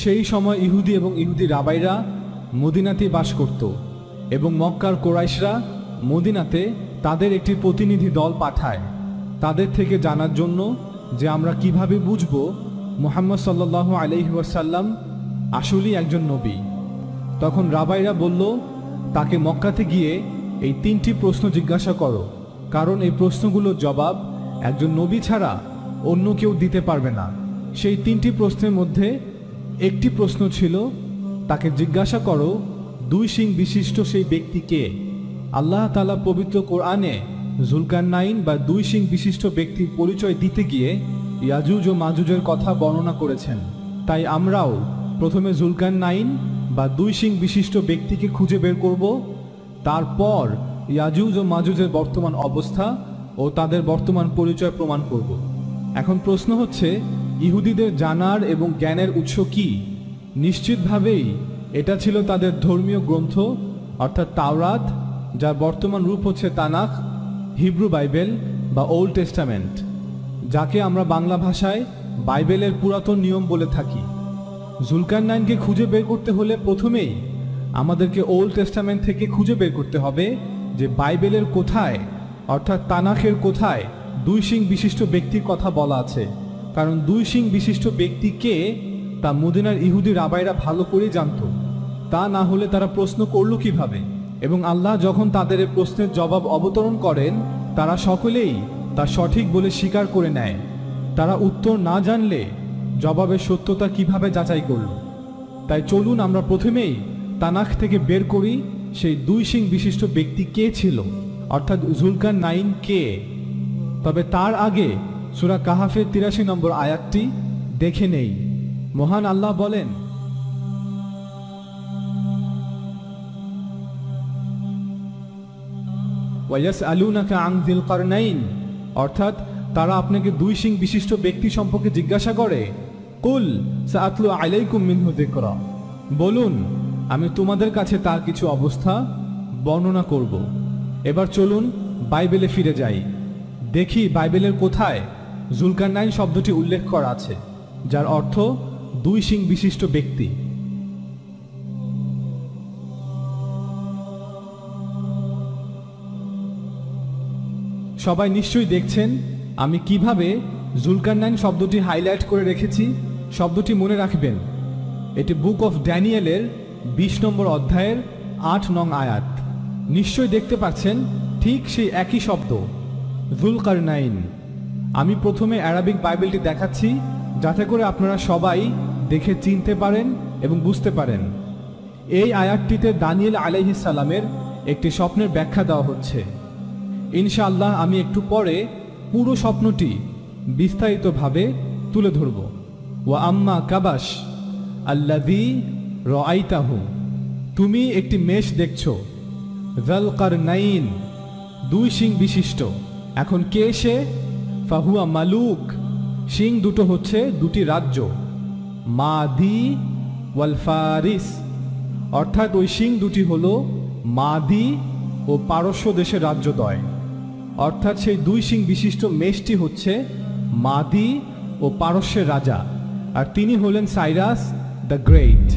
সেই সময় ইহুদি এবং ইহুদি রাবাইরা মদিনাতে বাস করত এবং মক্কার কোরাইশরা মদিনাতে তাদের একটি প্রতিনিধি দল পাঠায় তাদের থেকে জানার জন্য যে আমরা কিভাবে বুঝব মুহাম্মদ সাল্লাল্লাহু আলাইহি ওয়াসাল্লাম আসলেই একজন নবী। তখন রাবাইরা বলল, তাকে মক্কাতে গিয়ে এই 3টি প্রশ্ন জিজ্ঞাসা করো, কারণ এই প্রশ্নগুলোর জবাব একজন নবী ছাড়া অন্য কেউ দিতে পারবে না। সেই 3টি প্রশ্নের মধ্যে একটি প্রশ্ন ছিল, তাকে জিজ্ঞাসা করো 2 শিং বিশিষ্ট সেই ব্যক্তি কে। আল্লাহ তাআলা পবিত্র কোরআনে জুলকারনাইন বা 2 শিং বিশিষ্ট ব্যক্তির পরিচয় দিতে গিয়ে ইয়াজুজ ও মাজুজের কথা বর্ণনা করেছেন। তাই আমরাও প্রথমে জুলকারনাইন বা 2 শিং বিশিষ্ট ব্যক্তিকে খুঁজে বের করব, তারপর ইয়াজুজ ও মাজুজের বর্তমান অবস্থা ও তাদের বর্তমান পরিচয় প্রমাণ করব। এখন প্রশ্ন হচ্ছে, ইহুদিদের জানার এবং জ্ঞানের উৎস কি? নিশ্চিতভাবেই এটা ছিল তাদের ধর্মীয় গ্রন্থ অর্থাৎ তাওরাত, যার বর্তমান রূপ হচ্ছে তানাখ, হিব্রু বাইবেল বা ওল্ড টেস্টামেন্ট, যাকে আমরা বাংলা ভাষায় বাইবেলের পুরাতন নিয়ম বলে থাকি। জুলকারনাইনকে খুঁজে বের করতে হলে প্রথমেই আমাদেরকে ওল্ড টেস্টামেন্ট থেকে খুঁজে বের করতে হবে যে বাইবেলের কোথায় অর্থাৎ তানাখের কোথায় 2 শিং বিশিষ্ট ব্যক্তির কথা বলা আছে। কারণ 2 শিং বিশিষ্ট ব্যক্তি কে তা মদিনার ইহুদি রাবাইরা ভালো করে জানত। তা না হলে তারা প্রশ্ন করল কিভাবে? এবং আল্লাহ যখন তাদের এই প্রশ্নের জবাব অবতরণ করেন, তারা সকলেই তা সঠিক বলে স্বীকার করে নেয়। তারা উত্তর না জানলে জবাবের সত্যতা কিভাবে যাচাই করল? তাই চলুন আমরা প্রথমেই তানাখ থেকে বের করি সেই 2 শিং বিশিষ্ট ব্যক্তি কে ছিল, অর্থাৎ জুলকারনাইন কে। তবে তার আগে সূরা কাহাফের 83 নম্বর আয়াতটি দেখে নেই। মহান আল্লাহ বলেন, ওয়ায়াসআলুনাকা আন যিল কারনাইন, অর্থাৎ তারা আপনাকে 2 শিং বিশিষ্ট ব্যক্তি সম্পর্কে জিজ্ঞাসা করে। কুল সাআতলু আলাইকুম মিনহু যিকরা, বলুন আমি তোমাদের কাছে তার কিছু অবস্থা বর্ণনা করব। এবার চলুন বাইবেলে ফিরে যাই, দেখি বাইবেলের কোথায় জুলকারনাইন শব্দটি উল্লেখ করা আছে, যার অর্থ 2 শিং বিশিষ্ট ব্যক্তি। সবাই নিশ্চয়ই দেখছেন আমি কিভাবে জুলকারনাইন শব্দটি হাইলাইট করে রেখেছি। শব্দটি মনে রাখবেন, এটি বুক অফ ড্যানিয়েলের 20 নম্বর অধ্যায়ের 8 নং আয়াত। নিশ্চয়ই দেখতে পাচ্ছেন ঠিক সেই একই শব্দ জুলকারনাইন। আমি প্রথমে অ্যারাবিক বাইবেলটি দেখাচ্ছি যাতে করে আপনারা সবাই দেখে চিনতে পারেন এবং বুঝতে পারেন। এই আয়াতটিতে দানিয়েল আলাইহিস সালামের একটি স্বপ্নের ব্যাখ্যা দেওয়া হচ্ছে। ইনশাআল্লাহ আমি একটু পরে পুরো স্বপ্নটি বিস্তারিতভাবে তুলে ধরব। ওয়া আম্মা কাবাশ আল্লাযী রাআইতাহু, তুমি একটি মেষ দেখছো। যুলকারনাইন 2 শিং বিশিষ্ট। এখন কে সে? ফাহুয়া মালুক, শিং দুটো হচ্ছে 2টি রাজ্য, মাদি ওয়াল ফারিস, অর্থাৎ ওই শিং দুটি হলো মাদি ও পারস্য দেশের রাজ্যদ্বয়। অর্থাৎ সেই 2 শিং বিশিষ্ট মেষটি হচ্ছে মাদি ও পারস্যের রাজা, আর তিনি হলেন সাইরাস দ্য গ্রেট।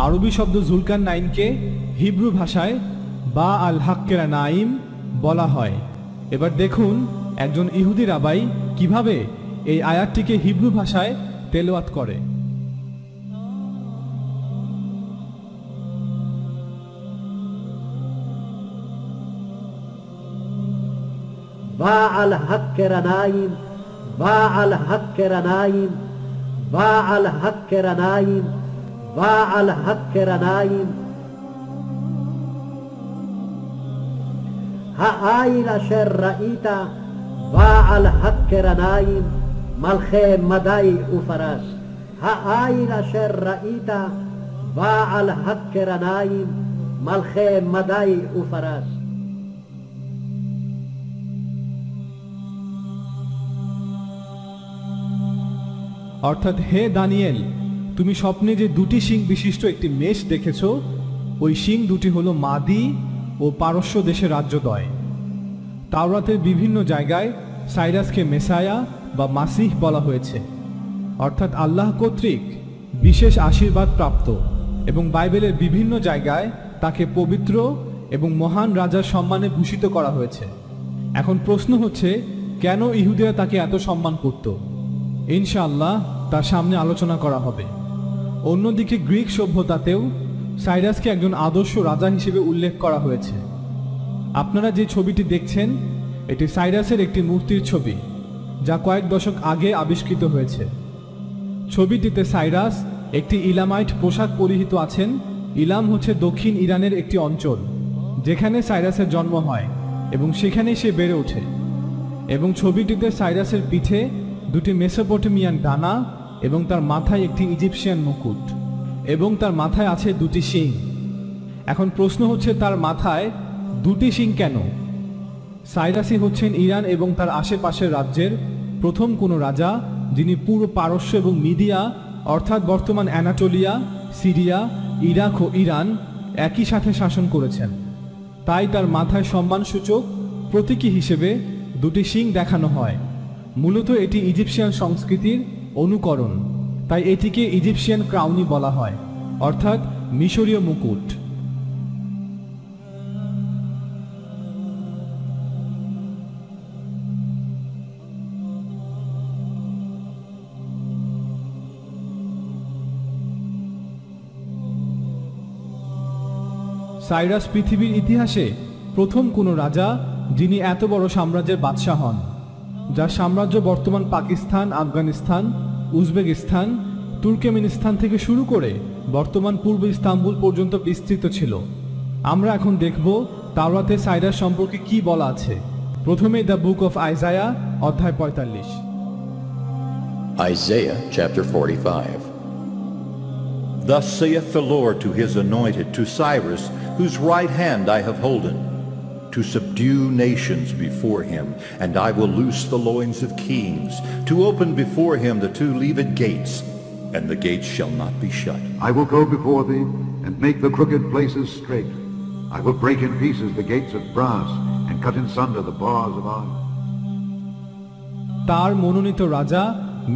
আরবি শব্দ জুলকারনাইনকে হিব্রু ভাষায় বা আল হাক্কেরানাইম বলা হয়। এবার দেখুন একজন ইহুদি রাবাই কিভাবে এই আয়াতটিকে হিব্রু ভাষায় তেলাওয়াত করে। বা আল হাক্কেরানাইম, বা আল হাক্কেরানাইম, বা আল হাক্কেরানাইম, বা আল হাক্কেরানাইম। האיל אשר ראית בעל הקרניים מלכי מדי ופרס. האיל אשר ראית בעל הקרניים מלכי מדי ופרס. অর্থাৎ হে দানিয়েল, তুমি স্বপ্নে যে 2টি শিং বিশিষ্ট একটি মেষ দেখেছ, ওই শিং দুটি হলো মাদি ও পারস্য দেশের রাজ্যদ্বয়। তাওরাতের বিভিন্ন জায়গায় সাইরাসকে মেসায়া বা মাসিহ বলা হয়েছে, অর্থাৎ আল্লাহ কর্তৃক বিশেষ আশীর্বাদ প্রাপ্ত এবং বাইবেলের বিভিন্ন জায়গায় তাকে পবিত্র এবং মহান রাজার সম্মানে ভূষিত করা হয়েছে। এখন প্রশ্ন হচ্ছে, কেন ইহুদিরা তাকে এত সম্মান করত? ইনশাআল্লাহ তার সামনে আলোচনা করা হবে। অন্যদিকে গ্রিক সভ্যতাতেও সাইরাসকে একজন আদর্শ রাজা হিসেবে উল্লেখ করা হয়েছে। আপনারা যে ছবিটি দেখছেন এটি সাইরাসের একটি মূর্তির ছবি, যা কয়েক দশক আগে আবিষ্কৃত হয়েছে। ছবিটিতে সাইরাস একটি ইলামাইট পোশাক পরিহিত আছেন। ইলাম হচ্ছে দক্ষিণ ইরানের একটি অঞ্চল যেখানে সাইরাসের জন্ম হয় এবং সেখানেই সে বেড়ে ওঠে। এবং ছবিটিতে সাইরাসের পিঠে দুটি মেসোপটেমিয়ান ডানা এবং তার মাথায় একটি ইজিপশিয়ান মুকুট এবং তার মাথায় আছে দুটি শিং। এখন প্রশ্ন হচ্ছে, তার মাথায় দুটি শিং কেন? সাইরাসই হচ্ছেন ইরান এবং তার আশেপাশের রাজ্যের প্রথম কোনো রাজা যিনি পুরো পারস্য এবং মিডিয়া অর্থাৎ বর্তমান অ্যানাটোলিয়া, সিরিয়া, ইরাক ও ইরান একই সাথে শাসন করেছেন। তাই তার মাথায় সম্মানসূচক প্রতীকী হিসেবে দুটি শিং দেখানো হয়। মূলত এটি ইজিপশিয়ান সংস্কৃতির অনুকরণ, তাই এটিকে ইজিপশিয়ান ক্রাউনি বলা হয়, অর্থাৎ মিশরীয় মুকুট। সাইরাস পৃথিবীর ইতিহাসে প্রথম কোনো রাজা যিনি এত বড় সাম্রাজ্যের বাদশাহ হন, যার সাম্রাজ্য বর্তমান পাকিস্তান, আফগানিস্তান, উজবেকিস্তান, তুর্কমেনিস্তান থেকে শুরু করে বর্তমান পূর্ব ইস্তাম্বুল পর্যন্ত বিস্তৃত ছিল। আমরা এখন দেখব তাওরাতে সাইরাস সম্পর্কে কি বলা আছে। প্রথমে দ্য বুক অফ আইজায়া অধ্যায় 45। Isaiah chapter 45. Thus saith the Lord to his anointed, to Cyrus, whose right hand I have holden, to subdue nations before him, and I will loose the loins of kings, to open before him the two-leaved gates, and the gates shall not be shut. I will go before thee, and make the crooked places straight. I will break in pieces the gates of brass, and cut in sunder the bars of iron. তার মনোনীত রাজা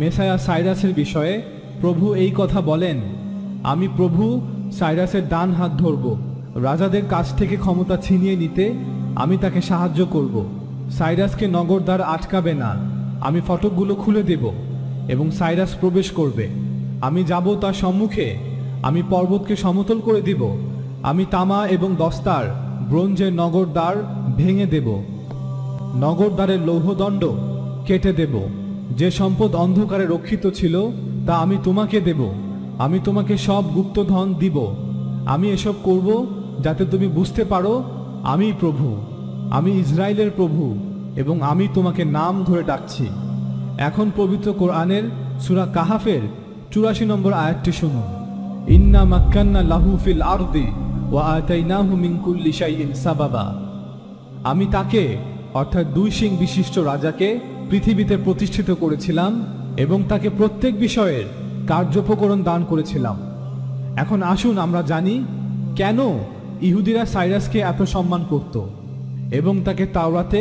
messiah সাইরাসের বিষয়ে প্রভু এই কথা বলেন, আমি প্রভু সাইরাসের ডান হাত ধরব, রাজাদের কাছ থেকে ক্ষমতা ছিনিয়ে নিতে আমি তাকে সাহায্য করব। সাইরাসকে নগরদ্বার আটকাবে না, আমি ফটকগুলো খুলে দেব এবং সাইরাস প্রবেশ করবে। আমি যাব তার সম্মুখে, আমি পর্বতকে সমতল করে দিব, আমি তামা এবং দস্তার ব্রোঞ্জের নগরদ্বার ভেঙে দেব, নগরদ্বারের লৌহদণ্ড কেটে দেব। যে সম্পদ অন্ধকারে রক্ষিত ছিল তা আমি তোমাকে দেব, আমি তোমাকে সব গুপ্তধন দিব। আমি এসব করব যাতে তুমি বুঝতে পারো আমি প্রভু, আমি ইসরায়েলের প্রভু এবং আমি তোমাকে নাম ধরে ডাকছি। এখন পবিত্র কোরআনের সূরা কাহাফের 84 নম্বর আয়াতটি শুনুন। ইন্না মাক্কান্না লাহু ফিল আরদি ওয়া আতাইনাহু মিন কুল্লি শাইইন সাবাবা। আমি তাকে অর্থাৎ দুই শিং বিশিষ্ট রাজাকে পৃথিবীতে প্রতিষ্ঠিত করেছিলাম এবং তাকে প্রত্যেক বিষয়ের কার্যোপকরণ দান করেছিলাম। এখন আসুন আমরা জানি কেন ইহুদিরা সাইরাসকে এত সম্মান করত এবং তাকে তাওরাতে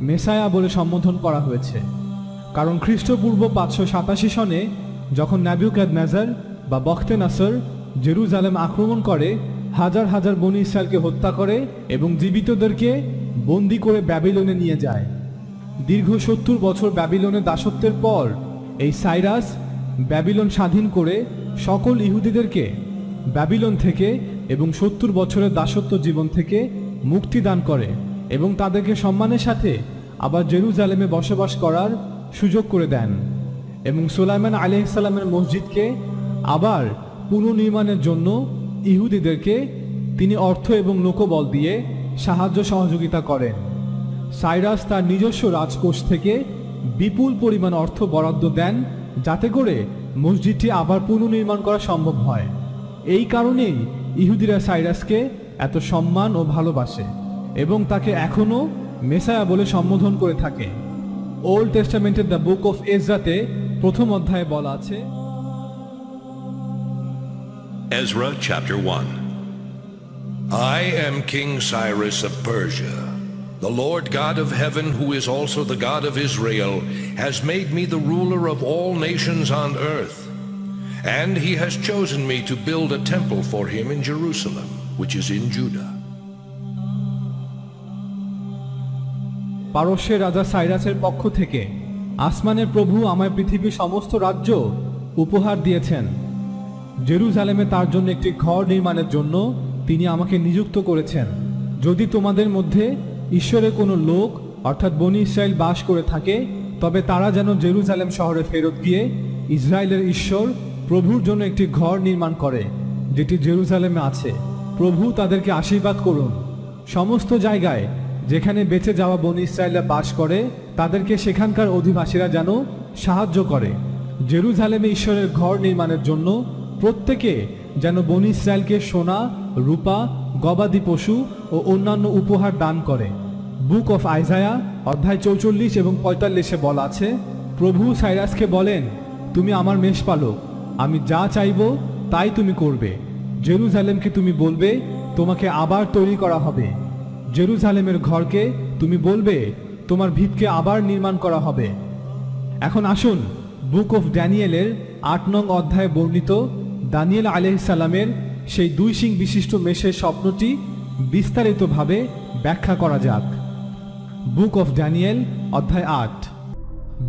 মেসায়া বলে সম্বোধন করা হয়েছে। কারণ খ্রিস্টপূর্ব 587 সনে যখন নেবুকাদনেজার বা বখতে নাসর জেরুজালেম আক্রমণ করে, হাজার হাজার বনী ইসরায়েলকে হত্যা করে এবং জীবিতদেরকে বন্দী করে ব্যাবিলনে নিয়ে যায়। দীর্ঘ 70 বছর ব্যাবিলনে দাসত্বের পর এই সাইরাস ব্যাবিলন স্বাধীন করে সকল ইহুদিদেরকে ব্যাবিলন থেকে এবং 70 বছরের দাসত্ব জীবন থেকে মুক্তি দান করে এবং তাদেরকে সম্মানের সাথে আবার জেরুজালেমে বসবাস করার সুযোগ করে দেন এবং সুলাইমান আলাইহিস সালামের মসজিদকে আবার পুনর্নির্মাণের জন্য ইহুদিদেরকে তিনি অর্থ এবং লোকবল দিয়ে সাহায্য সহযোগিতা করেন। সাইরাস তার নিজস্ব রাজকোষ থেকে বিপুল পরিমাণ অর্থ বরাদ্দ দেন যাতে করে মসজিদটি আবার পুনর্নির্মাণ করা সম্ভব হয়। এই কারণেই ইহুদিরা সাইরাসকে এত সম্মান ও ভালোবাসে এবং তাকে এখনো মেসায়া বলে সম্বোধন করে থাকে। ওল্ড টেস্টামেন্টের দ্য বুক অফ এজরাতে প্রথম অধ্যায়ে বলা আছে, Ezra chapter 1. I am King Cyrus of Persia. The Lord God of heaven, who is also the God of Israel, has made me the ruler of all nations on earth. And he has chosen me to build a temple for him in Jerusalem, which is in Judah. পারস্যের রাজা সাইরাসের পক্ষ থেকে আসমানের প্রভু আমায় পৃথিবীর সমস্ত রাজ্য উপহার দিয়েছেন। জেরুজালেমে তার জন্য একটি ঘর নির্মাণের জন্য তিনি আমাকে নিযুক্ত করেছেন। যদি তোমাদের মধ্যে ঈশ্বরের কোনো লোক অর্থাৎ বনি ইসরায়েল বাস করে থাকে, তবে তারা যেন জেরুজালেম শহরে ফেরত গিয়ে ইসরায়েলের ঈশ্বর প্রভুর জন্য একটি ঘর নির্মাণ করে, যেটি জেরুজালেমে আছে। প্রভু তাদেরকে আশীর্বাদ করুন। সমস্ত জায়গায় যেখানে বেঁচে যাওয়া বনি ইসরায়েলরা বাস করে, তাদেরকে সেখানকার অধিবাসীরা যেন সাহায্য করে। জেরুজালেমে ঈশ্বরের ঘর নির্মাণের জন্য প্রত্যেকে যেন বনি ইসরায়েলকে সোনা, রূপা, গবাদি পশু ও অন্যান্য উপহার দান করে। বুক অফ আইজায়া অধ্যায় 44 এবং 45-এ বলা আছে, প্রভু সাইরাসকে বলেন, তুমি আমার মেষপালক, আমি যা চাইব তাই তুমি করবে। জেরুজালেমকে তুমি বলবে তোমাকে আবার তৈরি করা হবে। জেরুজালেমের ঘরকে তুমি বলবে তোমার ভিতকে আবার নির্মাণ করা হবে। এখন আসুন বুক অফ ড্যানিয়েলের 8 নং অধ্যায়ে বর্ণিত দানিয়েল আলাইহিস সালামের সেই 2 শিং বিশিষ্ট মেষের স্বপ্নটি বিস্তারিতভাবে ব্যাখ্যা করা যাক। বুক অফ ড্যানিয়েল অধ্যায় 8।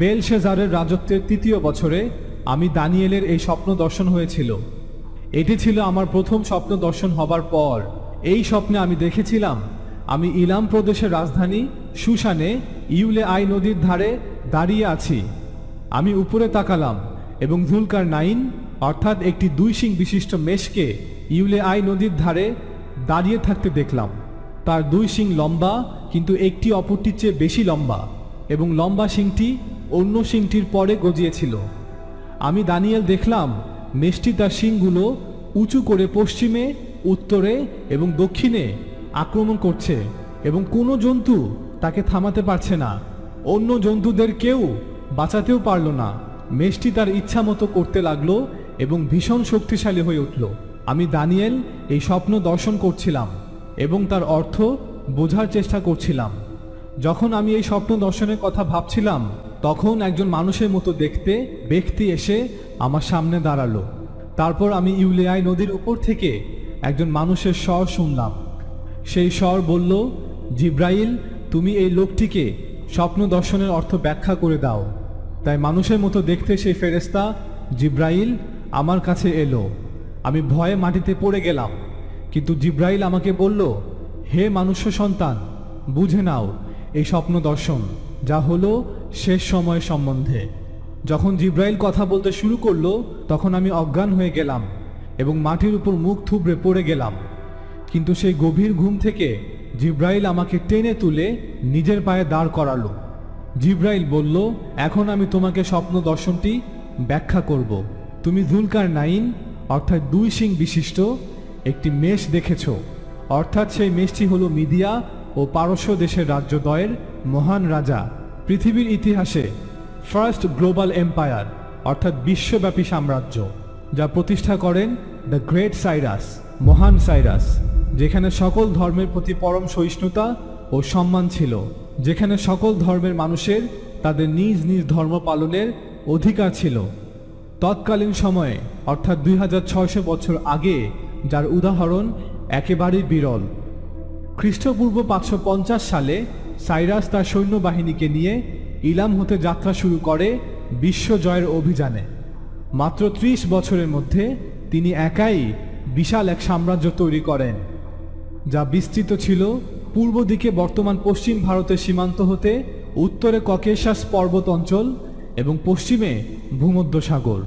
বেলশেজারের রাজত্বের 3য় বছরে আমি দানিয়েলের এই স্বপ্ন দর্শন হয়েছিল। এটি ছিল আমার প্রথম স্বপ্ন দর্শন হবার পর। এই স্বপ্নে আমি দেখেছিলাম আমি ইলাম প্রদেশের রাজধানী সুশানে ইউলে আই নদীর ধারে দাঁড়িয়ে আছি। আমি উপরে তাকালাম এবং জুলকার নাইন অর্থাৎ একটি 2 শিং বিশিষ্ট মেষকে ইউলে আই নদীর ধারে দাঁড়িয়ে থাকতে দেখলাম। তার 2 শিং লম্বা, কিন্তু একটি অপরটির চেয়ে বেশি লম্বা, এবং লম্বা শিংটি অন্য শিংটির পরে গজিয়েছিল। আমি দানিয়েল দেখলাম মেষটি তার শিংগুলো উঁচু করে পশ্চিমে, উত্তরে এবং দক্ষিণে আক্রমণ করছে, এবং কোনো জন্তু তাকে থামাতে পারছে না। অন্য জন্তুদের কেউ বাঁচাতেও পারল না। মেষটি তার ইচ্ছা মতো করতে লাগলো এবং ভীষণ শক্তিশালী হয়ে উঠল। আমি দানিয়েল এই স্বপ্ন দর্শন করছিলাম এবং তার অর্থ বোঝার চেষ্টা করছিলাম। যখন আমি এই স্বপ্ন দর্শনের কথা ভাবছিলাম, তখন একজন মানুষের মতো দেখতে ব্যক্তি এসে আমার সামনে দাঁড়ালো। তারপর আমি ইউলেয়াই নদীর উপর থেকে একজন মানুষের স্বর শুনলাম। সেই স্বর বলল, জিব্রাইল, তুমি এই লোকটিকে স্বপ্ন দর্শনের অর্থ ব্যাখ্যা করে দাও। তাই মানুষের মতো দেখতে সেই ফেরেশতা জিব্রাইল আমার কাছে এলো। আমি ভয়ে মাটিতে পড়ে গেলাম, কিন্তু জিব্রাইল আমাকে বলল, হে মানুষ্য সন্তান, বুঝে নাও এই স্বপ্ন দর্শন, যা হলো শেষ সময় সম্বন্ধে। যখন জিব্রাইল কথা বলতে শুরু করলো, তখন আমি অজ্ঞান হয়ে গেলাম এবং মাটির উপর মুখ থুবড়ে পড়ে গেলাম। কিন্তু সেই গভীর ঘুম থেকে জিব্রাইল আমাকে টেনে তুলে নিজের পায়ে দাঁড় করালো। জিব্রাইল বলল, এখন আমি তোমাকে স্বপ্ন দর্শনটি ব্যাখ্যা করব। তুমি জুলকার নাইন অর্থাৎ 2 শিং বিশিষ্ট একটি মেষ দেখেছ, অর্থাৎ সেই মেষটি হলো মিদিয়া ও পারস্য দেশের রাজ্যদ্বয়ের মহান রাজা। পৃথিবীর ইতিহাসে ফার্স্ট গ্লোবাল এম্পায়ার অর্থাৎ বিশ্বব্যাপী সাম্রাজ্য, যা প্রতিষ্ঠা করেন দ্য গ্রেট সাইরাস, মহান সাইরাস, যেখানে সকল ধর্মের প্রতি পরম সহিষ্ণুতা ও সম্মান ছিল, যেখানে সকল ধর্মের মানুষের তাদের নিজ নিজ ধর্ম পালনের অধিকার ছিল। তৎকালীন সময়ে অর্থাৎ 2600 বছর আগে, যার উদাহরণ একেবারেই বিরল। খ্রিস্টপূর্ব 550 সালে সাইরাস তার সৈন্যবাহিনীকে নিয়ে ইলাম হতে যাত্রা শুরু করে বিশ্ব জয়ের অভিযানে। মাত্র 30 বছরের মধ্যে তিনি একাই বিশাল এক সাম্রাজ্য তৈরি করেন, যা বিস্তৃত ছিল পূর্ব দিকে বর্তমান পশ্চিম ভারতের সীমান্ত হতে উত্তরে ককেশাস পর্বত অঞ্চল এবং পশ্চিমে ভূমধ্যসাগর,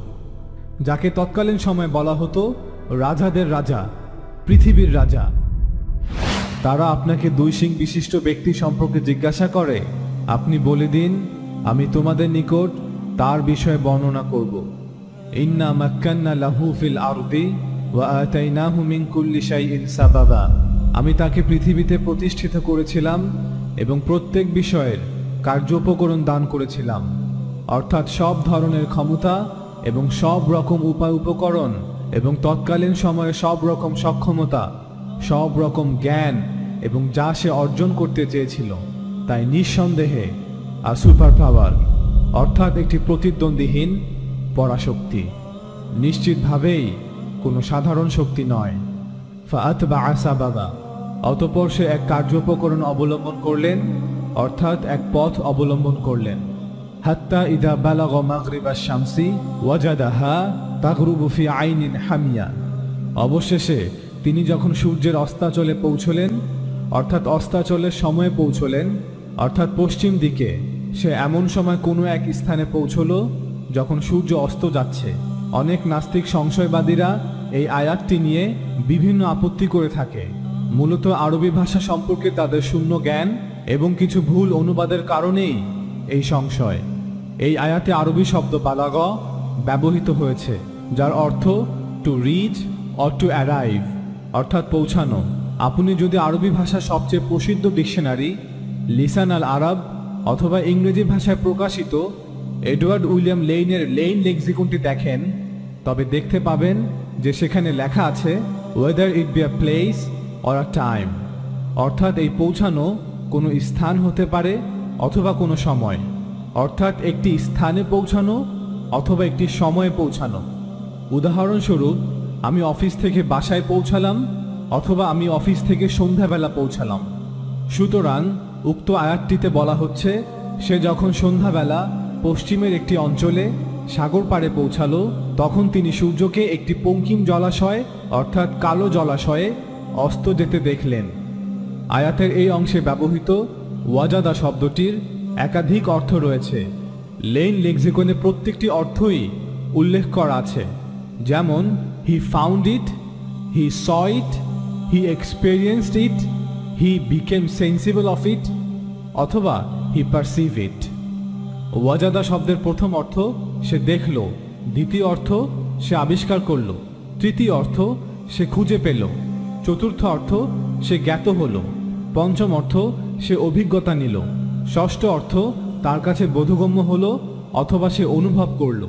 যাকে তৎকালীন সময় বলা হতো রাজাদের রাজা, পৃথিবীর রাজা। তারা আপনাকে 2 শিং বিশিষ্ট ব্যক্তি সম্পর্কে জিজ্ঞাসা করে, আপনি বলে দিন, আমি তোমাদের নিকট তার বিষয়ে বর্ণনা করব। ইন্না মাক্কান্না লাহু ফিল আরদি ওয়া আতাইনাহু মিন কুল্লি শাইইন সাবাবা। আমি তাকে পৃথিবীতে প্রতিষ্ঠিত করেছিলাম এবং প্রত্যেক বিষয়ের কার্যোপকরণ দান করেছিলাম, অর্থাৎ সব ধরনের ক্ষমতা এবং সব রকম উপায় উপকরণ এবং তৎকালীন সময়ে সব রকম সক্ষমতা, সব রকম জ্ঞান এবং যা সে অর্জন করতে চেয়েছিল, তাই নিঃসন্দেহে সুপার পাওয়ার অর্থাৎ একটি প্রতিদ্বন্দ্বীহীন পরাশক্তি। নিশ্চিতভাবেই কোনো সাধারণ শক্তি নয়। ফাআতবাআ সাবাবা, অতঃপর সে এক কার্যোপকরণ অবলম্বন করলেন, অর্থাৎ এক পথ অবলম্বন করলেন। হাত্তা ইদা বালাগা মাগরিবাশ শামসি ওয়াজাদাহা তাগরুবু ফি আইনিন হামিয়া, অবশেষে তিনি যখন সূর্যের অস্তাচলে পৌঁছলেন, অর্থাৎ অস্তাচলের সময়ে পৌঁছলেন, অর্থাৎ পশ্চিম দিকে, সে এমন সময় কোনো এক স্থানে পৌঁছল যখন সূর্য অস্ত যাচ্ছে। অনেক নাস্তিক সংশয়বাদীরা এই আয়াতটি নিয়ে বিভিন্ন আপত্তি করে থাকে। মূলত আরবি ভাষা সম্পর্কে তাদের শূন্য জ্ঞান এবং কিছু ভুল অনুবাদের কারণেই এই সংশয়। এই আয়াতে আরবি শব্দ বালাগা ব্যবহৃত হয়েছে, যার অর্থ to reach or to arrive, অর্থাৎ পৌঁছানো। আপনি যদি আরবি ভাষার সবচেয়ে প্রসিদ্ধ ডিকশনারি লিসান আল আরব অথবা ইংরেজি ভাষায় প্রকাশিত এডওয়ার্ড উইলিয়াম লেইনের লেইন লেক্সিকনটি দেখেন, তবে দেখতে পাবেন যে সেখানে লেখা আছে weather it be a place or a time, অর্থাৎ এই পৌঁছানো কোনো স্থান হতে পারে অথবা কোনো সময়, অর্থাৎ একটি স্থানে পৌঁছানো অথবা একটি সময়ে পৌঁছানো। উদাহরণস্বরূপ, আমি অফিস থেকে বাসায় পৌঁছালাম অথবা আমি অফিস থেকে সন্ধ্যাবেলা পৌঁছালাম। সুতরাং উক্ত আয়াতটিতে বলা হচ্ছে সে যখন সন্ধ্যাবেলা পশ্চিমের একটি অঞ্চলে সাগর পাড়ে পৌঁছালো, তখন তিনি সূর্যকে একটি পঙ্কিম জলাশয় অর্থাৎ কালো জলাশয়ে অস্ত যেতে দেখলেন। আয়াতের এই অংশে ব্যবহৃত ওয়াজাদা শব্দটির একাধিক অর্থ রয়েছে। লেইন লেক্সিকনে প্রত্যেকটি অর্থই উল্লেখ করা আছে, যেমন he found it, he saw it, he experienced it, he became sensible of it, অথবা হি পারসিভ ইট। ওয়াজাদা শব্দের প্রথম অর্থ সে দেখল, দ্বিতীয় অর্থ সে আবিষ্কার করল, তৃতীয় অর্থ সে খুঁজে পেল, চতুর্থ অর্থ সে জ্ঞাত হল, পঞ্চম অর্থ সে অভিজ্ঞতা নিল, ষষ্ঠ অর্থ তার কাছে বোধগম্য হলো অথবা সে অনুভব করল,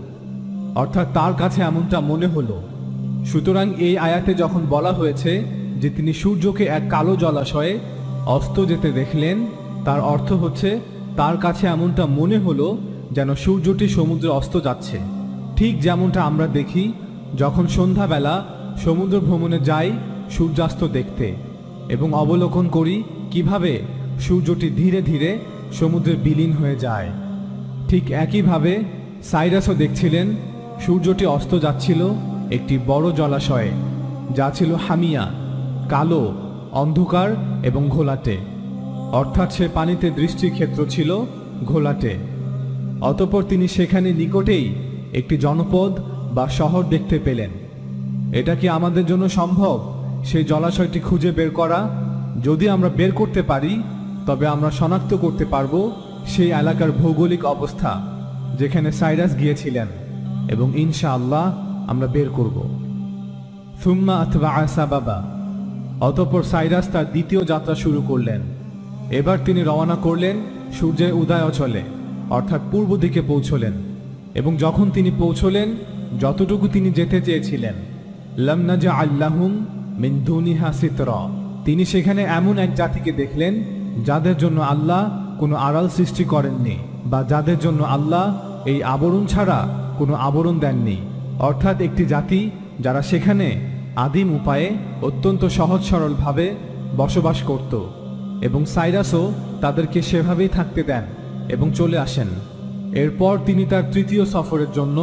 অর্থাৎ তার কাছে এমনটা মনে হলো। সুতরাং এই আয়াতে যখন বলা হয়েছে যে তিনি সূর্যকে এক কালো জলাশয়ে অস্ত যেতে দেখলেন, তার অর্থ হচ্ছে তার কাছে এমনটা মনে হলো যেন সূর্যটি সমুদ্রে অস্ত যাচ্ছে। ঠিক যেমনটা আমরা দেখি যখন সন্ধ্যাবেলা সমুদ্র ভ্রমণে যাই সূর্যাস্ত দেখতে এবং অবলোকন করি কিভাবে সূর্যটি ধীরে ধীরে সমুদ্রে বিলীন হয়ে যায়। ঠিক একইভাবে সাইরাসও দেখছিলেন সূর্যটি অস্ত যাচ্ছিল একটি বড় জলাশয়ে, যা ছিল হামিয়া, কালো, অন্ধকার এবং ঘোলাটে, অর্থাৎ সে পানিতে দৃষ্টির ক্ষেত্র ছিল ঘোলাটে। অতঃপর তিনি সেখানে নিকটেই একটি জনপদ বা শহর দেখতে পেলেন। এটা কি আমাদের জন্য সম্ভব সেই জলাশয়টি খুঁজে বের করা? যদি আমরা বের করতে পারি তবে আমরা শনাক্ত করতে পারব সেই এলাকার ভৌগোলিক অবস্থা যেখানে সাইরাস গিয়েছিলেন, এবং ইনশাআল্লাহ আমরা বের করব। সুম্মা আতবাআ সাবাবা, অতঃপর সাইরাস তার দ্বিতীয় যাত্রা শুরু করলেন। এবার তিনি রওনা করলেন সূর্যের উদয়াচলে, অর্থাৎ পূর্ব দিকে পৌঁছলেন, এবং যখন তিনি পৌঁছলেন যতটুকু তিনি যেতে চেয়েছিলেন, লাম নাজআল লাহুম মিন দুনিহা সিতরা, তিনি সেখানে এমন এক জাতিকে দেখলেন যাদের জন্য আল্লাহ কোনো আড়াল সৃষ্টি করেননি, বা যাদের জন্য আল্লাহ এই আবরণ ছাড়া কোনো আবরণ দেননি, অর্থাৎ একটি জাতি যারা সেখানে আদিম উপায়ে অত্যন্ত সহজ সরলভাবে বসবাস করত, এবং সাইরাসও তাদেরকে সেভাবেই থাকতে দেন এবং চলে আসেন। এরপর তিনি তার তৃতীয় সফরের জন্য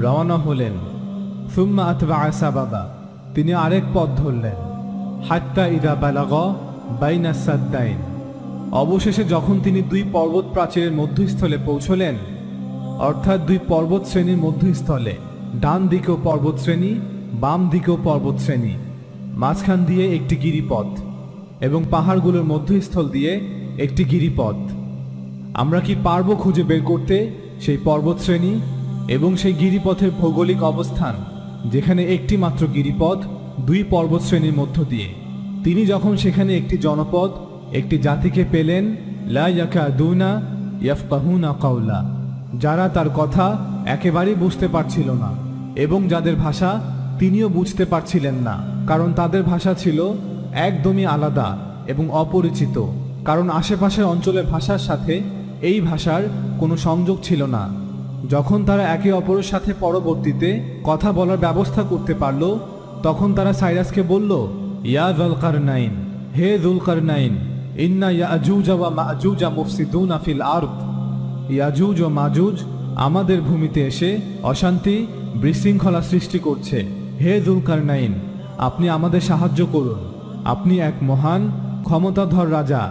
রওনা হলেন। সুম্মা আতবাআ সাবাবা, তিনি আরেক পথ ধরলেন। হাত্তা ইদা বালাগা বাইনা সাদ্দাইন, অবশেষে যখন তিনি দুই পর্বত প্রাচীরের মধ্যস্থলে পৌঁছলেন, অর্থাৎ দুই পর্বত শ্রেণীর মধ্যস্থলে, ডান দিকেও পর্বত শ্রেণী, বাম দিকেও পর্বত শ্রেণী, মাঝখান দিয়ে একটি গিরিপথ এবং পাহাড়গুলোর মধ্যস্থল দিয়ে একটি গিরিপথ। আমরা কি পারবো খুঁজে বের করতে সেই পর্বত শ্রেণী এবং সেই গিরিপথের ভৌগোলিক অবস্থান, যেখানে একটি মাত্র গিরিপথ দুই পর্বত শ্রেণীর মধ্য দিয়ে? তিনি যখন সেখানে একটি জনপদ, একটি জাতিকে পেলেন, লা ইয়াকাদুনা ইয়াফকাহুনা কাওলা, যারা তার কথা একেবারেই বুঝতে পারছিল না এবং যাদের ভাষা তিনিও বুঝতে পারছিলেন না, কারণ তাদের ভাষা ছিল একদমই আলাদা এবং অপরিচিত, কারণ আশেপাশের অঞ্চলের ভাষার সাথে এই ভাষার কোনো সংযোগ ছিল না। যখন তারা একে অপরের সাথে পরবর্তীতে কথা বলার ব্যবস্থা করতে পারল, তখন তারা সাইরাসকে বলল, ইয়া যুলকারনাইন, হে যুলকারনাইন, ইন্না ইয়াজুজ ওয়া মাজুজ মুফসিদুনা ফিল আরদ। ইয়াজুজ ও মাজুজ আমাদের ভূমিতে এসে অশান্তি বিশৃঙ্খলা সৃষ্টি করছে। হে যুলকারনাইন, আপনি আমাদের সাহায্য করুন। আপনি এক মহান ক্ষমতাধর রাজা।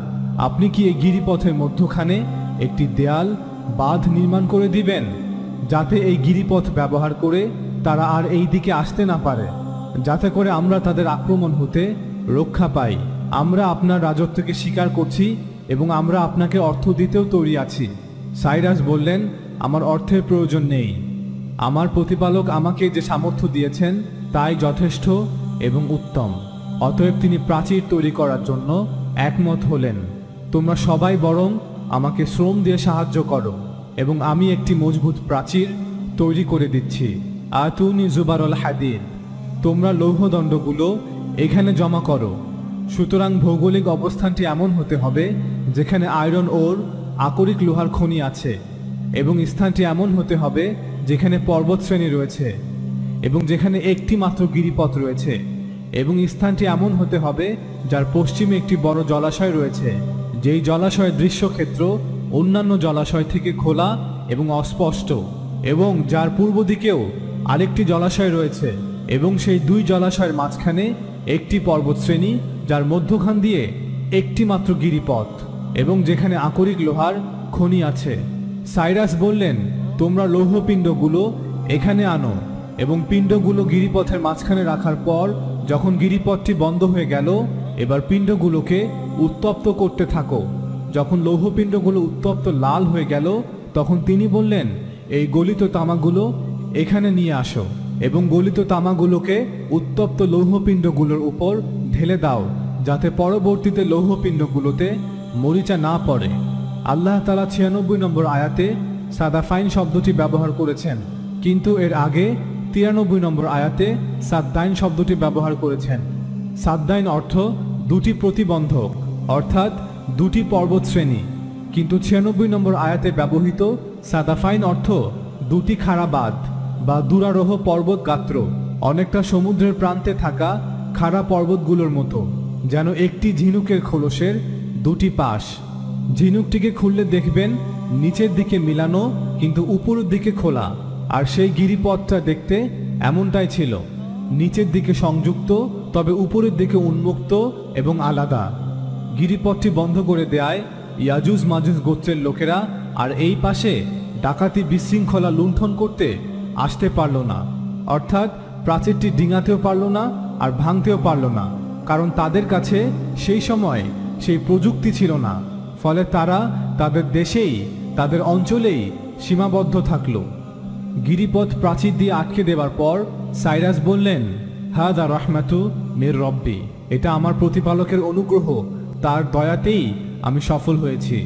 আপনি কি এই গিরিপথের মধ্যখানে একটি দেয়াল বাঁধ নির্মাণ করে দিবেন, যাতে এই গিরিপথ ব্যবহার করে তারা আর এই দিকে আসতে না পারে, যাতে করে আমরা তাদের আক্রমণ হতে রক্ষা পাই। আমরা আপনার রাজত্বকে স্বীকার করছি এবং আমরা আপনাকে অর্থ দিতেও তৈরি আছি। সাইরাস বললেন, আমার অর্থের প্রয়োজন নেই। আমার প্রতিপালক আমাকে যে সামর্থ্য দিয়েছেন তাই যথেষ্ট এবং উত্তম। অতএব তিনি প্রাচীর তৈরি করার জন্য একমত হলেন। তোমরা সবাই বরং আমাকে শ্রম দিয়ে সাহায্য করো এবং আমি একটি মজবুত প্রাচীর তৈরি করে দিচ্ছি। আতুনি জুবারুল হাদিদ, তোমরা লৌহদণ্ডগুলো এখানে জমা করো। সুতরাং ভৌগোলিক অবস্থানটি এমন হতে হবে যেখানে আয়রন ওর আকরিক লোহার খনি আছে, এবং স্থানটি এমন হতে হবে যেখানে পর্বত শ্রেণী রয়েছে এবং যেখানে একটি মাত্র গিরিপথ রয়েছে, এবং স্থানটি এমন হতে হবে যার পশ্চিমে একটি বড় জলাশয় রয়েছে, যেই জলাশয়ের দৃশ্যক্ষেত্র অন্যান্য জলাশয় থেকে খোলা এবং অস্পষ্ট, এবং যার পূর্ব দিকেও আরেকটি জলাশয় রয়েছে, এবং সেই দুই জলাশয়ের মাঝখানে একটি পর্বতশ্রেণী যার মধ্যখান দিয়ে একটি মাত্র গিরিপথ, এবং যেখানে আকরিক লোহার খনি আছে। সাইরাস বললেন, তোমরা লৌহপিণ্ডগুলো এখানে আনো এবং পিণ্ডগুলো গিরিপথের মাঝখানে রাখার পর যখন গিরিপথটি বন্ধ হয়ে গেল, এবার পিণ্ডগুলোকে উত্তপ্ত করতে থাকো। যখন লৌহপিণ্ডগুলো উত্তপ্ত লাল হয়ে গেল, তখন তিনি বললেন, এই গলিত তামাগুলো এখানে নিয়ে আসো এবং গলিত তামাগুলোকে উত্তপ্ত লৌহপিণ্ডগুলোর উপর ঢেলে দাও, যাতে পরবর্তীতে লৌহপিণ্ডগুলোতে মরিচা না পড়ে। আল্লাহ তাআলা ৯৬ নম্বর আয়াতে সাদাফাইন শব্দটি ব্যবহার করেছেন, কিন্তু এর আগে ৯৩ নম্বর আয়াতে সাদ্দাইন শব্দটি ব্যবহার করেছেন। সাদ্দাইন অর্থ দুটি প্রতিবন্ধক, অর্থাৎ দুটি পর্বত শ্রেণী, কিন্তু ৯৬ নম্বর আয়াতে ব্যবহৃত সাদাফাইন অর্থ দুটি খাড়া বাঁধ বা দুরারোহ পর্বত গাত্র, অনেকটা সমুদ্রের প্রান্তে থাকা খাড়া পর্বতগুলোর মতো, যেন একটি ঝিনুকের খোলসের দুটি পাশ। ঝিনুকটিকে খুললে দেখবেন নিচের দিকে মিলানো কিন্তু উপরের দিকে খোলা, আর সেই গিরিপথটা দেখতে এমনটাই ছিল, নিচের দিকে সংযুক্ত তবে উপরের দিকে উন্মুক্ত এবং আলাদা। গিরিপথটি বন্ধ করে দেয় ইয়াজুজ মাজুজ গোত্রের লোকেরা, আর এই পাশে ডাকাতি বিশৃঙ্খলা লুণ্ঠন করতে আসতে পারল না, অর্থাৎ প্রাচীরটি ডিঙাতেও পারল না আর ভাঙতেও পারল না, কারণ তাদের কাছে সেই সময় সেই প্রযুক্তি ছিল না। ফলে তারা তাদের দেশেই তাদের অঞ্চলেই সীমাবদ্ধ থাকল। গিরিপথ প্রাচীর দিয়ে আটকে দেওয়ার পর সাইরাস বললেন, হাদা রাহমাতু মির রব্বি, এটা আমার প্রতিপালকের অনুগ্রহ, তার দয়াতেই আমি সফল হয়েছি।